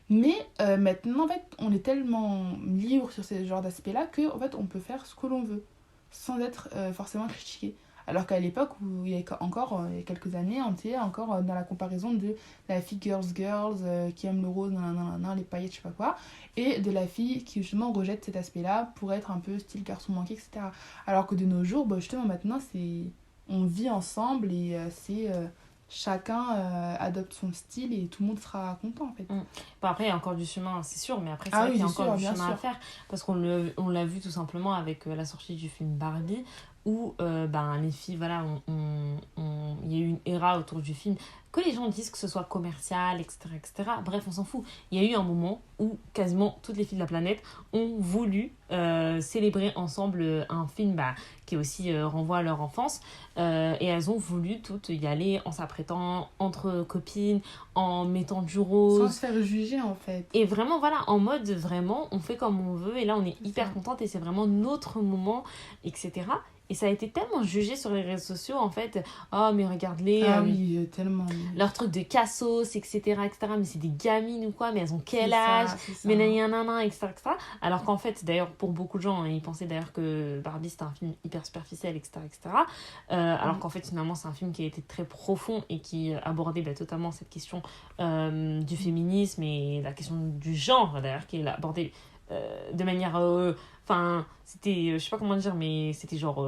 Mais maintenant en fait on est tellement libre sur ce genre d'aspect-là que en fait on peut faire ce que l'on veut sans être forcément critiqué. Alors qu'à l'époque, où il y a encore il y a quelques années, on était encore dans la comparaison de la fille girls qui aime le rose, nanana, les paillettes, je sais pas quoi, et de la fille qui justement rejette cet aspect-là pour être un peu style garçon manqué, etc. Alors que de nos jours, justement maintenant, on vit ensemble et chacun adopte son style et tout le monde sera content en fait. Bon, après, il y a encore du chemin, c'est sûr, mais après, c'est Ah vrai oui, qu'il y a c'est encore sûr, du bien chemin à sûr. faire. Parce on l'a vu tout simplement avec la sortie du film Barbie, où les filles, voilà, il y a eu une ère autour du film. Que les gens disent que ce soit commercial, etc., etc. Bref, on s'en fout. Il y a eu un moment où quasiment toutes les filles de la planète ont voulu célébrer ensemble un film qui aussi renvoie à leur enfance. Et elles ont voulu toutes y aller en s'apprêtant entre copines, en mettant du Sans rose. se faire juger en fait. Et vraiment, voilà, en mode vraiment, on fait comme on veut. Et là, on est C'est hyper ça. contente et c'est vraiment notre moment, etc. Et ça a été tellement jugé sur les réseaux sociaux, en fait. Oh, mais regarde-les, Ah oui, tellement. leurs trucs de cassos, etc., etc. Mais c'est des gamines ou quoi, mais elles ont C'est quel âge? ça, c'est ça. Mais nanana, etc., etc. Alors qu'en fait, d'ailleurs, pour beaucoup de gens, ils pensaient d'ailleurs que Barbie, c'était un film hyper superficiel, etc., etc. Alors qu'en fait, finalement, c'est un film qui a été très profond et qui abordait totalement cette question du féminisme et la question du genre, d'ailleurs, qui est abordée de manière... Enfin, c'était... je sais pas comment dire, mais c'était genre...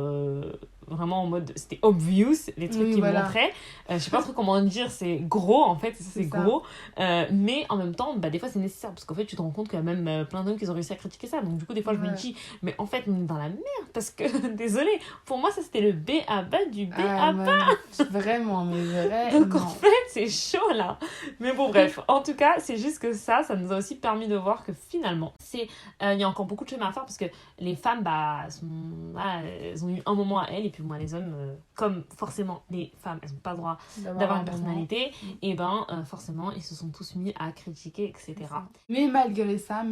vraiment en mode... C'était obvious, les trucs Oui, qu'ils voilà. montraient. Je sais pas trop comment dire, c'est gros, en fait, c'est ça. gros. Mais en même temps, des fois, c'est nécessaire, parce qu'en fait, tu te rends compte qu'il y a même plein d'hommes qui ont réussi à critiquer ça. Donc, du coup, des fois, je me Ouais. dis, mais en fait, on est dans la merde, parce que, désolée, pour moi, ça, c'était le B à bas du B Ah, à bas. vraiment, mais Donc, en vraiment. fait, c'est chaud, là. Mais bon, bref. En tout cas, c'est juste que ça nous a aussi permis de voir que finalement, il y a encore beaucoup de chemin à faire, parce que les femmes, elles ont eu un moment à elles, et puis moi, les hommes, comme forcément, les femmes, elles n'ont pas le droit d'avoir une personnalité, et forcément, ils se sont tous mis à critiquer, etc. Mais malgré ça,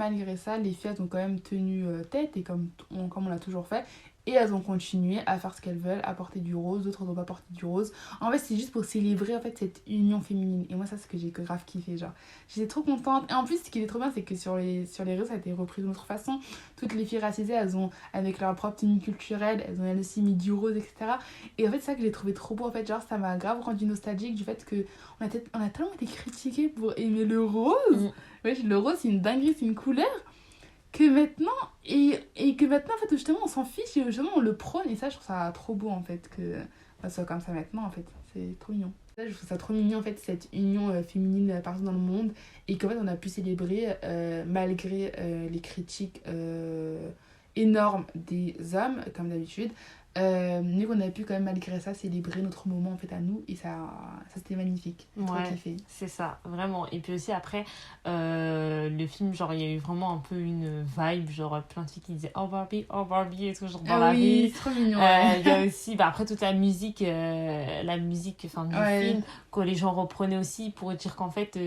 les filles elles ont quand même tenu tête, et comme on l'a toujours fait. Et elles ont continué à faire ce qu'elles veulent, à porter du rose, d'autres n'ont pas porté du rose. En fait, c'est juste pour célébrer en fait cette union féminine. Et moi, ça, c'est ce que j'ai grave kiffé, genre. J'étais trop contente. Et en plus, ce qui est trop bien, c'est que sur les réseaux, ça a été repris d'une autre façon. Toutes les filles racisées, elles ont, avec leur propre tenue culturelle, elles aussi mis du rose, etc. Et en fait, c'est ça que j'ai trouvé trop beau. En fait, genre, ça m'a grave rendu nostalgique du fait que on a tellement été critiqués pour aimer le rose. Ouais, le rose, c'est une dinguerie, c'est une couleur que maintenant et que maintenant en fait justement on s'en fiche et justement on le prône et ça je trouve ça trop beau en fait que ça soit comme ça maintenant en fait, c'est trop mignon. Ça, je trouve ça trop mignon en fait cette union féminine partout dans le monde et qu'en fait on a pu célébrer malgré les critiques énormes des hommes comme d'habitude, mais qu'on a pu quand même malgré ça célébrer notre moment en fait à nous et ça c'était magnifique. J'ai trop kiffé. C'est ça, vraiment. Et puis aussi après, le film, genre il y a eu vraiment un peu une vibe, genre plein de filles qui disaient oh Barbie et tout, genre dans la rue. C'est trop mignon. Il y a aussi après toute la musique du film que les gens reprenaient aussi pour dire qu'en fait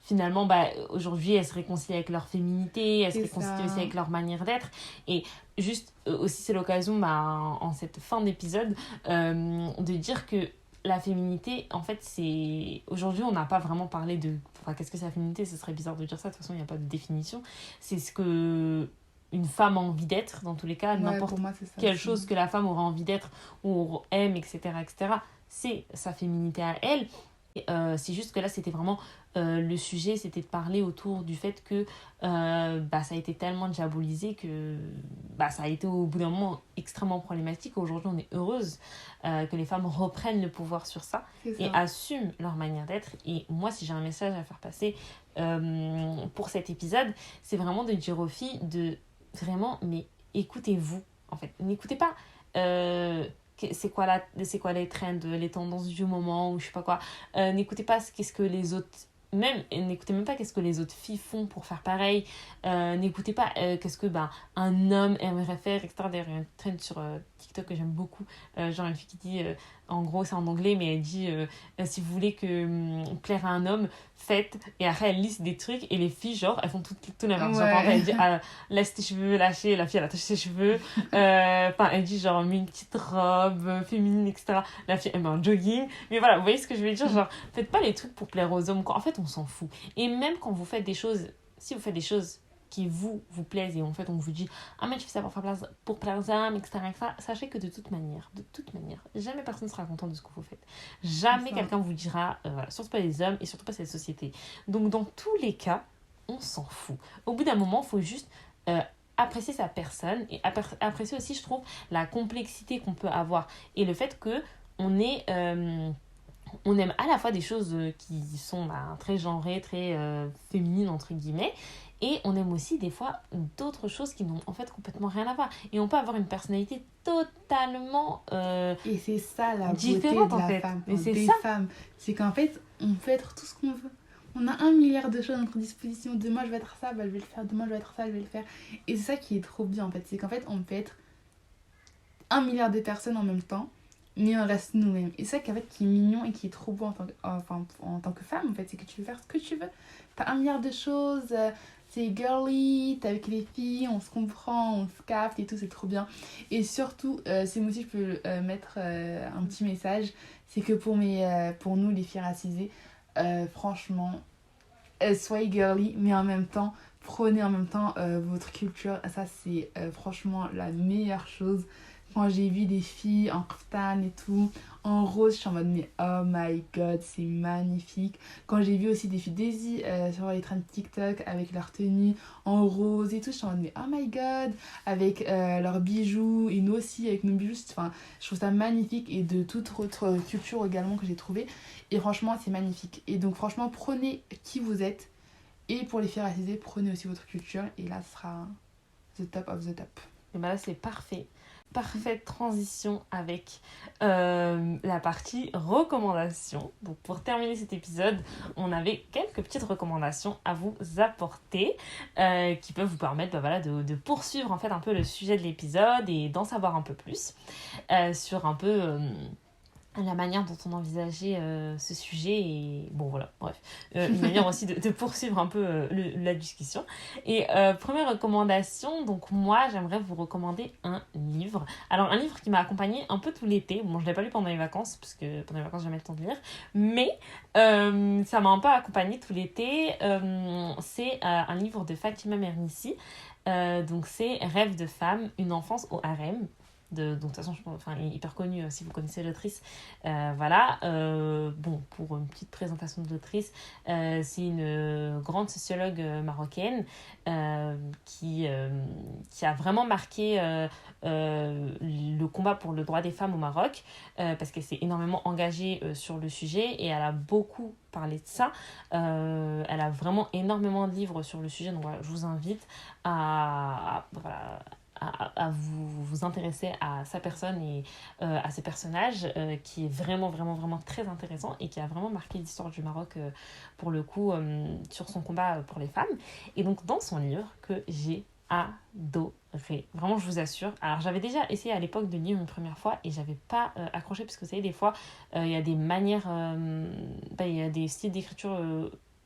finalement aujourd'hui elles se réconcilient avec leur féminité, elles se réconcilient aussi avec leur manière d'être. Et juste aussi c'est l'occasion en cette fin d'épisode de dire que la féminité, en fait, c'est... Aujourd'hui, on n'a pas vraiment parlé de... Enfin, qu'est-ce que c'est la féminité? Ce serait bizarre de dire ça. De toute façon, il n'y a pas de définition. C'est ce que une femme a envie d'être, dans tous les cas. N'importe quelle chose que la femme aura envie d'être ou aime, etc., etc. C'est sa féminité à elle. Et, c'est juste que là, c'était vraiment... le sujet, c'était de parler autour du fait que ça a été tellement diabolisé que ça a été au bout d'un moment extrêmement problématique. Aujourd'hui, on est heureuse que les femmes reprennent le pouvoir sur ça et assument leur manière d'être. Et moi, si j'ai un message à faire passer pour cet épisode, c'est vraiment de dire aux filles de vraiment, mais écoutez-vous, en fait. N'écoutez pas... c'est quoi les trends, les tendances du moment ou je sais pas quoi. N'écoutez pas qu'est-ce que les autres... n'écoutez même pas qu'est-ce que les autres filles font pour faire pareil. N'écoutez pas qu'est-ce que un homme aimerait faire, etc. D'ailleurs, il y a un trend sur TikTok que j'aime beaucoup. Genre une fille qui dit, en gros c'est en anglais, mais elle dit si vous voulez plaire à un homme, faites. Et après elle liste des trucs et les filles genre elles font tout la même chose. Elle dit laisse tes cheveux lâcher, la fille elle attache ses cheveux. Elle dit genre mets une petite robe féminine, etc. La fille elle met un jogging. Mais voilà, vous voyez ce que je veux dire, genre faites pas les trucs pour plaire aux hommes quoi. En fait on s'en fout. Et même quand vous faites des choses, si vous faites des choses qui vous plaisent et en fait on vous dit mais tu fais ça pour plaire aux hommes, etc., sachez que de toute manière jamais personne sera content de ce que vous faites, jamais quelqu'un vous dira surtout pas les hommes et surtout pas cette société. Donc dans tous les cas on s'en fout. Au bout d'un moment il faut juste apprécier sa personne et apprécier aussi je trouve la complexité qu'on peut avoir et le fait que on est on aime à la fois des choses qui sont très genrées, très féminines entre guillemets, et on aime aussi des fois d'autres choses qui n'ont en fait complètement rien à voir. Et on peut avoir une personnalité totalement Et c'est ça la beauté différente de en la fait. femme, Mais c'est des ça. femmes. C'est qu'en fait, on peut être tout ce qu'on veut. On a 1 milliard de choses à notre disposition. Demain, je vais être ça, bah, je vais le faire. Demain, je vais être ça, je vais le faire. Et c'est ça qui est trop bien en fait. C'est qu'en fait, on peut être 1 milliard de personnes en même temps, mais on reste nous-mêmes. Et c'est ça qu'en fait, qui est mignon et qui est trop beau en tant que femme en fait. C'est que tu peux faire ce que tu veux. T'as 1 milliard de choses. C'est girly, t'es avec les filles, on se comprend, on se capte et tout, c'est trop bien. Et surtout, c'est moi aussi, je peux mettre un petit message, c'est que pour nous, les filles racisées, franchement, soyez girly, mais en même temps, prenez en même temps votre culture. Ça, c'est franchement la meilleure chose. Quand j'ai vu des filles en kaftan et tout, en rose, je suis en mode, mais oh my god, c'est magnifique. Quand j'ai vu aussi des filles Daisy sur les trends TikTok avec leur tenue en rose et tout, je suis en mode, mais oh my god, avec leurs bijoux, et nous aussi avec nos bijoux. Enfin, je trouve ça magnifique, et de toute autre culture également que j'ai trouvé. Et franchement, c'est magnifique. Et donc, franchement, prenez qui vous êtes. Et pour les filles racisées, prenez aussi votre culture. Et là, ce sera the top of the top. Et ben là, c'est parfait. Parfaite transition avec la partie recommandations. Donc pour terminer cet épisode, on avait quelques petites recommandations à vous apporter qui peuvent vous permettre de poursuivre en fait un peu le sujet de l'épisode et d'en savoir un peu plus sur un peu la manière dont on envisageait ce sujet et bon voilà, bref, une manière aussi de poursuivre un peu la discussion. Et première recommandation, donc moi j'aimerais vous recommander un livre. Alors un livre qui m'a accompagnée un peu tout l'été. Bon, je l'ai pas lu pendant les vacances parce que pendant les vacances j'ai jamais le temps de lire, mais ça m'a un peu accompagnée tout l'été. C'est un livre de Fatima Mernissi. Donc c'est Rêve de femme, une enfance au harem. Donc de toute façon, il est hyper connu si vous connaissez l'autrice. Voilà. Bon, pour une petite présentation de l'autrice, c'est une grande sociologue marocaine qui a vraiment marqué le combat pour le droit des femmes au Maroc parce qu'elle s'est énormément engagée sur le sujet et elle a beaucoup parlé de ça. Elle a vraiment énormément de livres sur le sujet, donc voilà, je vous invite à vous intéresser à sa personne et à ses personnages qui est vraiment, vraiment, vraiment très intéressant et qui a vraiment marqué l'histoire du Maroc pour le coup sur son combat pour les femmes. Et donc dans son livre que j'ai adoré, vraiment je vous assure. Alors j'avais déjà essayé à l'époque de lire une première fois et j'avais pas accroché parce que vous savez des fois il y a des manières, il y a des styles d'écriture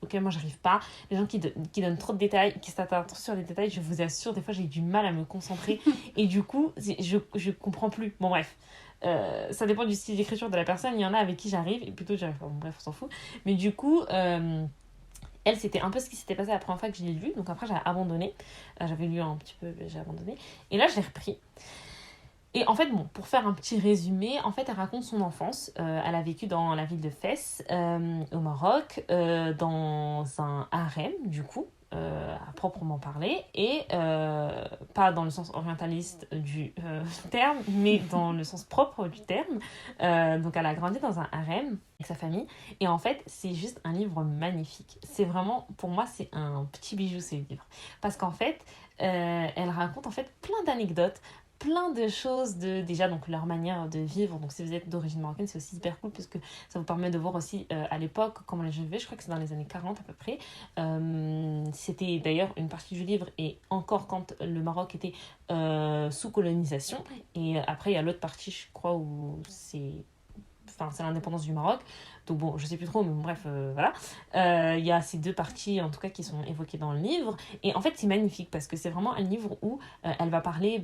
auquel moi j'arrive pas, les gens qui donnent trop de détails, qui s'attardent trop sur les détails, je vous assure des fois j'ai du mal à me concentrer et du coup je comprends plus. Bon bref, ça dépend du style d'écriture de la personne, il y en a avec qui j'arrive et plutôt j'arrive pas, bon bref on s'en fout, mais du coup elle, c'était un peu ce qui s'était passé la première fois que je l'ai lu, donc après j'ai abandonné, j'avais lu un petit peu, j'ai abandonné, et là je l'ai repris. Et en fait, bon, pour faire un petit résumé, en fait, elle raconte son enfance. Elle a vécu dans la ville de Fès, au Maroc, dans un harem, du coup, à proprement parler, et pas dans le sens orientaliste du terme, mais dans le sens propre du terme. Donc, elle a grandi dans un harem avec sa famille, et en fait, c'est juste un livre magnifique. C'est vraiment, pour moi, c'est un petit bijou, ce livre. Parce qu'en fait, elle raconte en fait plein d'anecdotes, plein de choses déjà donc leur manière de vivre. Donc si vous êtes d'origine marocaine, c'est aussi hyper cool parce que ça vous permet de voir aussi à l'époque comment les gens vivaient. Je crois que c'est dans les années 40 à peu près. C'était d'ailleurs une partie du livre et encore quand le Maroc était sous colonisation, et après il y a l'autre partie je crois où c'est l'indépendance du Maroc. Donc bon, je sais plus trop, mais bon, bref, voilà. Il y a ces deux parties, en tout cas, qui sont évoquées dans le livre. Et en fait, c'est magnifique parce que c'est vraiment un livre où elle va parler,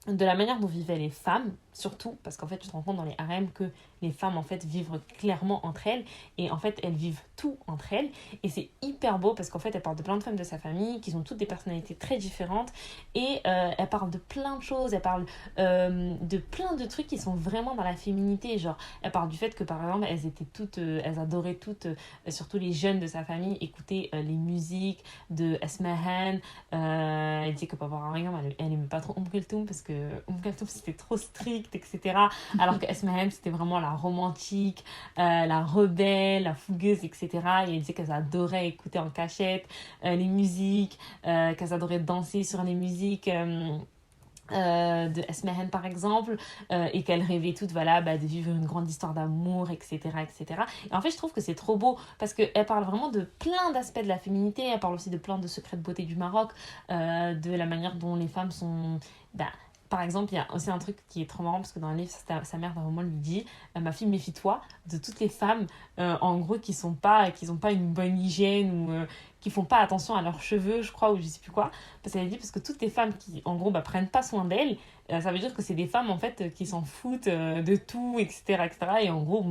de la manière dont vivaient les femmes, surtout, parce qu'en fait, tu te rends compte dans les harems que les femmes, en fait, vivent clairement entre elles, et en fait, elles vivent tout entre elles, et c'est hyper beau, parce qu'en fait, elle parle de plein de femmes de sa famille, qui ont toutes des personnalités très différentes, et elle parle de plein de choses, elle parle de plein de trucs qui sont vraiment dans la féminité, genre, elle parle du fait que, par exemple, elles adoraient toutes, surtout les jeunes de sa famille, écouter les musiques de Esmahan. Elle disait que par rapport à Mariam, elle aimait pas trop Kulthum, parce que Kulthum, c'était trop strict, etc. Alors que Esmahan, c'était vraiment la la romantique, la rebelle, la fougueuse, etc. Et elle disait qu'elles adoraient écouter en cachette les musiques, qu'elles adoraient danser sur les musiques de Esmehen par exemple, et qu'elles rêvaient toutes voilà, de vivre une grande histoire d'amour, etc., etc. Et en fait, je trouve que c'est trop beau parce qu'elle parle vraiment de plein d'aspects de la féminité. Elle parle aussi de plein de secrets de beauté du Maroc, de la manière dont les femmes sont... par exemple, il y a aussi un truc qui est trop marrant parce que dans le livre, sa mère d'un moment lui dit ma fille, méfie-toi de toutes les femmes en gros qui ont pas une bonne hygiène ou qui font pas attention à leurs cheveux, je crois, ou je sais plus quoi. Parce qu'elle dit parce que toutes les femmes qui en gros prennent pas soin d'elles, ça veut dire que c'est des femmes en fait qui s'en foutent de tout, etc., etc. Et en gros,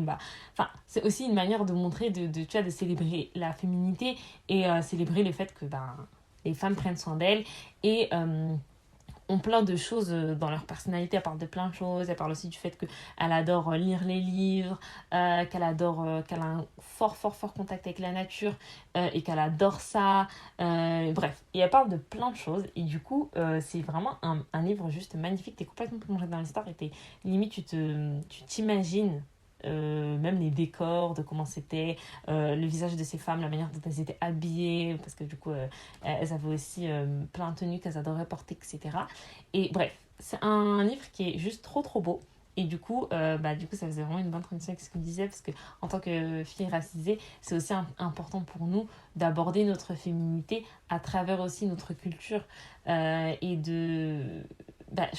c'est aussi une manière de montrer, tu vois, de célébrer la féminité et célébrer le fait que les femmes prennent soin d'elles et ont plein de choses dans leur personnalité. Elle parle de plein de choses. Elle parle aussi du fait qu'elle adore lire les livres, qu'elle a un fort, fort, fort contact avec la nature et qu'elle adore ça. Bref, et elle parle de plein de choses. Et du coup, c'est vraiment un livre juste magnifique. T'es complètement plongé dans l'histoire et limite, tu t'imagines même les décors, de comment c'était, le visage de ces femmes, la manière dont elles étaient habillées, parce que du coup, elles avaient aussi plein de tenues qu'elles adoraient porter, etc. Et bref, c'est un livre qui est juste trop, trop beau. Et du coup, ça faisait vraiment une bonne transition avec ce qu'on disait, parce que en tant que fille racisée, c'est aussi important pour nous d'aborder notre féminité à travers aussi notre culture. Je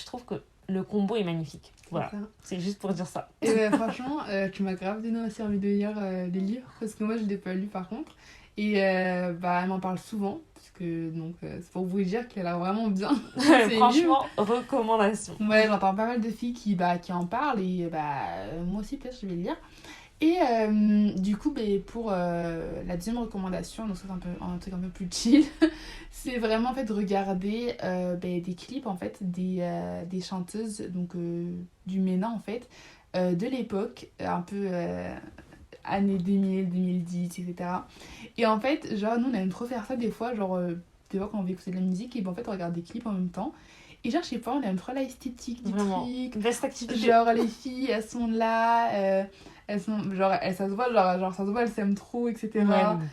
trouve que le combo est magnifique. Voilà, c'est juste pour dire ça. Et franchement, tu m'as grave donné aussi envie de lire des livres, parce que moi je ne l'ai pas lu par contre. Et elle m'en parle souvent, parce que c'est pour vous dire qu'elle a vraiment bien. Franchement, recommandation. Ouais, j'entends pas mal de filles qui en parlent, et moi aussi peut-être je vais le lire. Et du coup, pour la deuxième recommandation, donc c'est un truc un peu plus chill, c'est vraiment en fait de regarder des clips en fait des chanteuses donc du MENA en fait, de l'époque, un peu années 2000, 2010, etc. Et en fait, genre nous on aime trop faire ça des fois, des fois quand on veut écouter de la musique, et en fait on regarde des clips en même temps. Et genre, je sais pas, on aime trop l'esthétique du truc. Best activité. Genre, les filles, elles sont là, elles sont, ça se voit, ça se voit, elles s'aiment trop, etc. Ouais,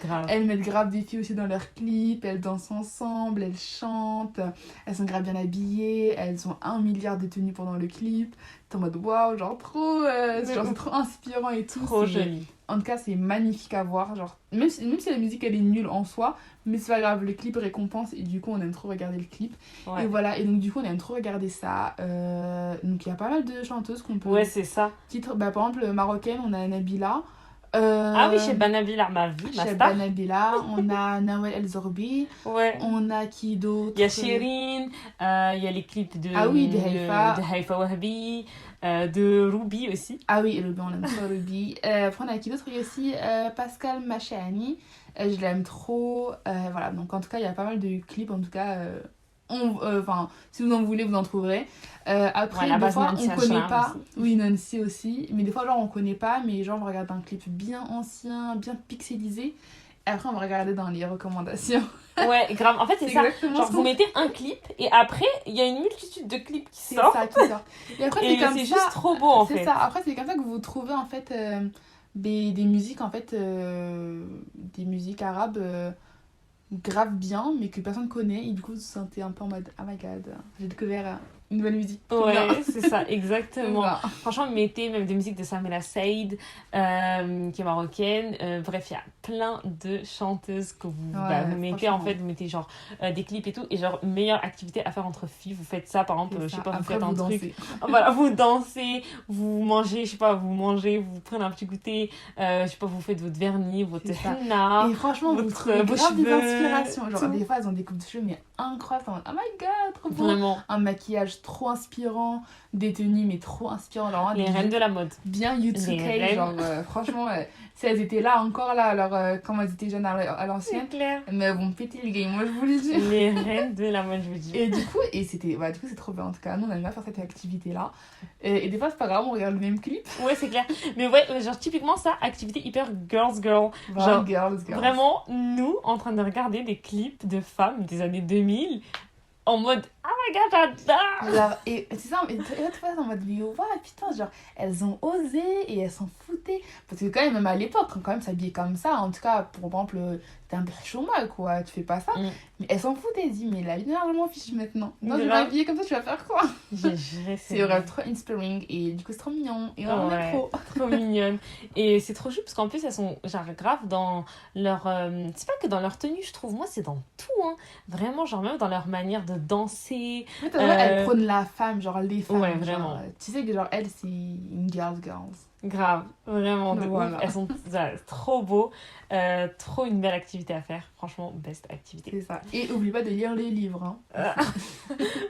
grave. Elles mettent grave des filles aussi dans leurs clips, elles dansent ensemble, elles chantent, elles sont grave bien habillées, elles ont 1 milliard de tenues pendant le clip. T'es en mode waouh, c'est trop inspirant et tout. Trop joli. En tout cas, c'est magnifique à voir. Même si la musique elle est nulle en soi, mais c'est pas grave, le clip récompense et du coup on aime trop regarder le clip. Ouais. Et voilà, et donc du coup on aime trop regarder ça. Donc il y a pas mal de chanteuses qu'on peut. Ouais, c'est ça. Par exemple, marocaine, on a Nabila. Ah oui, chez Banabila, ma star. Chez Banabila, on a Nawel El Zorbi. Ouais. On a qui d'autre? Il y a Shirin, il y a les clips de Haifa Wahbi, de Ruby aussi. Ah oui, Ruby, on aime trop Ruby. Après, on a qui d'autre? Il y a aussi Pascal Machani. Je l'aime trop. Voilà, donc en tout cas, il y a pas mal de clips. En tout cas, si vous en voulez, vous en trouverez. Après, des fois, on connaît pas. Aussi. Oui, Nancy aussi. Mais des fois, on connaît pas. Mais on regarde un clip bien ancien, bien pixelisé. Et après, on va regarder dans les recommandations. Ouais, grave. En fait, c'est ça. Vous mettez un clip et après, il y a une multitude de clips qui sortent. C'est ça, qui sortent. Et après, c'est juste trop beau, en fait. C'est ça. Après, c'est comme ça que vous trouvez, en fait, des musiques, en fait, des musiques arabes grave bien, mais que personne connaît. Et du coup, vous vous sentez un peu en mode, oh my god, j'ai découvert une nouvelle musique. Ouais, c'est ça, exactement. Franchement, mettez même des musiques de Samela Saïd, qui est marocaine. Bref, il y a plein de chanteuses que vous mettez. En fait, vous mettez des clips et tout. Et meilleure activité à faire entre filles. Vous faites ça, par exemple, je sais pas, vous faites un truc. Voilà, vous dansez, vous mangez, je sais pas, vous prenez un petit goûter. Je sais pas, vous faites votre vernis, votre henna. Et franchement, vous trouvez grave des inspirations. Des fois, elles ont des coupes de cheveux, mais incroyables. Oh my god, trop beau. Vraiment. Un maquillage trop inspirant, des tenues mais trop inspirant, les reines de la mode, bien U2K, franchement si elles étaient là encore là alors quand elles étaient jeunes à l'ancienne, c'est clair, mais elles vont péter le game, moi je vous le dis, les reines de la mode, je vous dis. Et du coup c'est trop bien. En tout cas, nous on aime bien faire cette activité là, et des fois c'est pas grave, on regarde le même clip. Ouais, c'est clair, mais ouais, typiquement ça, activité hyper girls. Girls. Vraiment, nous en train de regarder des clips de femmes des années 2000 en mode oh my god, j'adore. Genre, et c'est ça, et toi, tu vois, en mode, mais ouais, putain, genre, elles ont osé et elles s'en foutaient. Parce que quand même, même à l'époque, quand même s'habiller comme ça, en tout cas, pour exemple, t'es un peu chômage, quoi, tu fais pas ça. Mais elles s'en foutaient, elles disent, mais la vie, je m'en fiche maintenant. Non, je vais m'habiller comme ça, tu vas faire quoi? C'est vraiment trop inspiring, et du coup, c'est trop mignon, et on est trop mignonne. Et c'est trop chou, parce qu'en plus, elles sont, genre, grave dans leur... c'est pas que dans leur tenue, je trouve, moi, c'est dans tout, hein. Vraiment, genre, même dans leur manière de danser. En fait, elles prônent la femme, genre, les femmes. Ouais, vraiment. Genre, tu sais que, genre, elles, c'est une girls. Grave, vraiment, de voilà. ouf. Elles sont trop beaux. Trop une belle activité à faire. Franchement, best activité. C'est ça. Et oublie pas de lire les livres. Hein.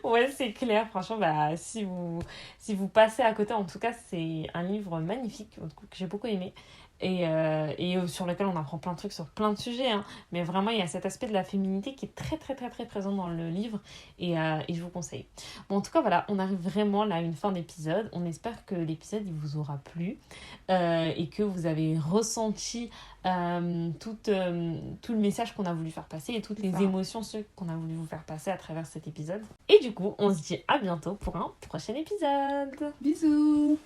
Ouais, c'est clair. Franchement, bah, si vous passez à côté, en tout cas, c'est un livre magnifique que j'ai beaucoup aimé. Et sur lequel on apprend plein de trucs sur plein de sujets. Hein. Mais vraiment, il y a cet aspect de la féminité qui est très, très, très, très présent dans le livre. Et je vous conseille. Bon, en tout cas, voilà, on arrive vraiment là à une fin d'épisode. On espère que l'épisode, il vous aura plu. Et que vous avez ressenti tout le message qu'on a voulu faire passer et toutes les émotions qu'on a voulu vous faire passer à travers cet épisode. Et du coup, on se dit à bientôt pour un prochain épisode. Bisous.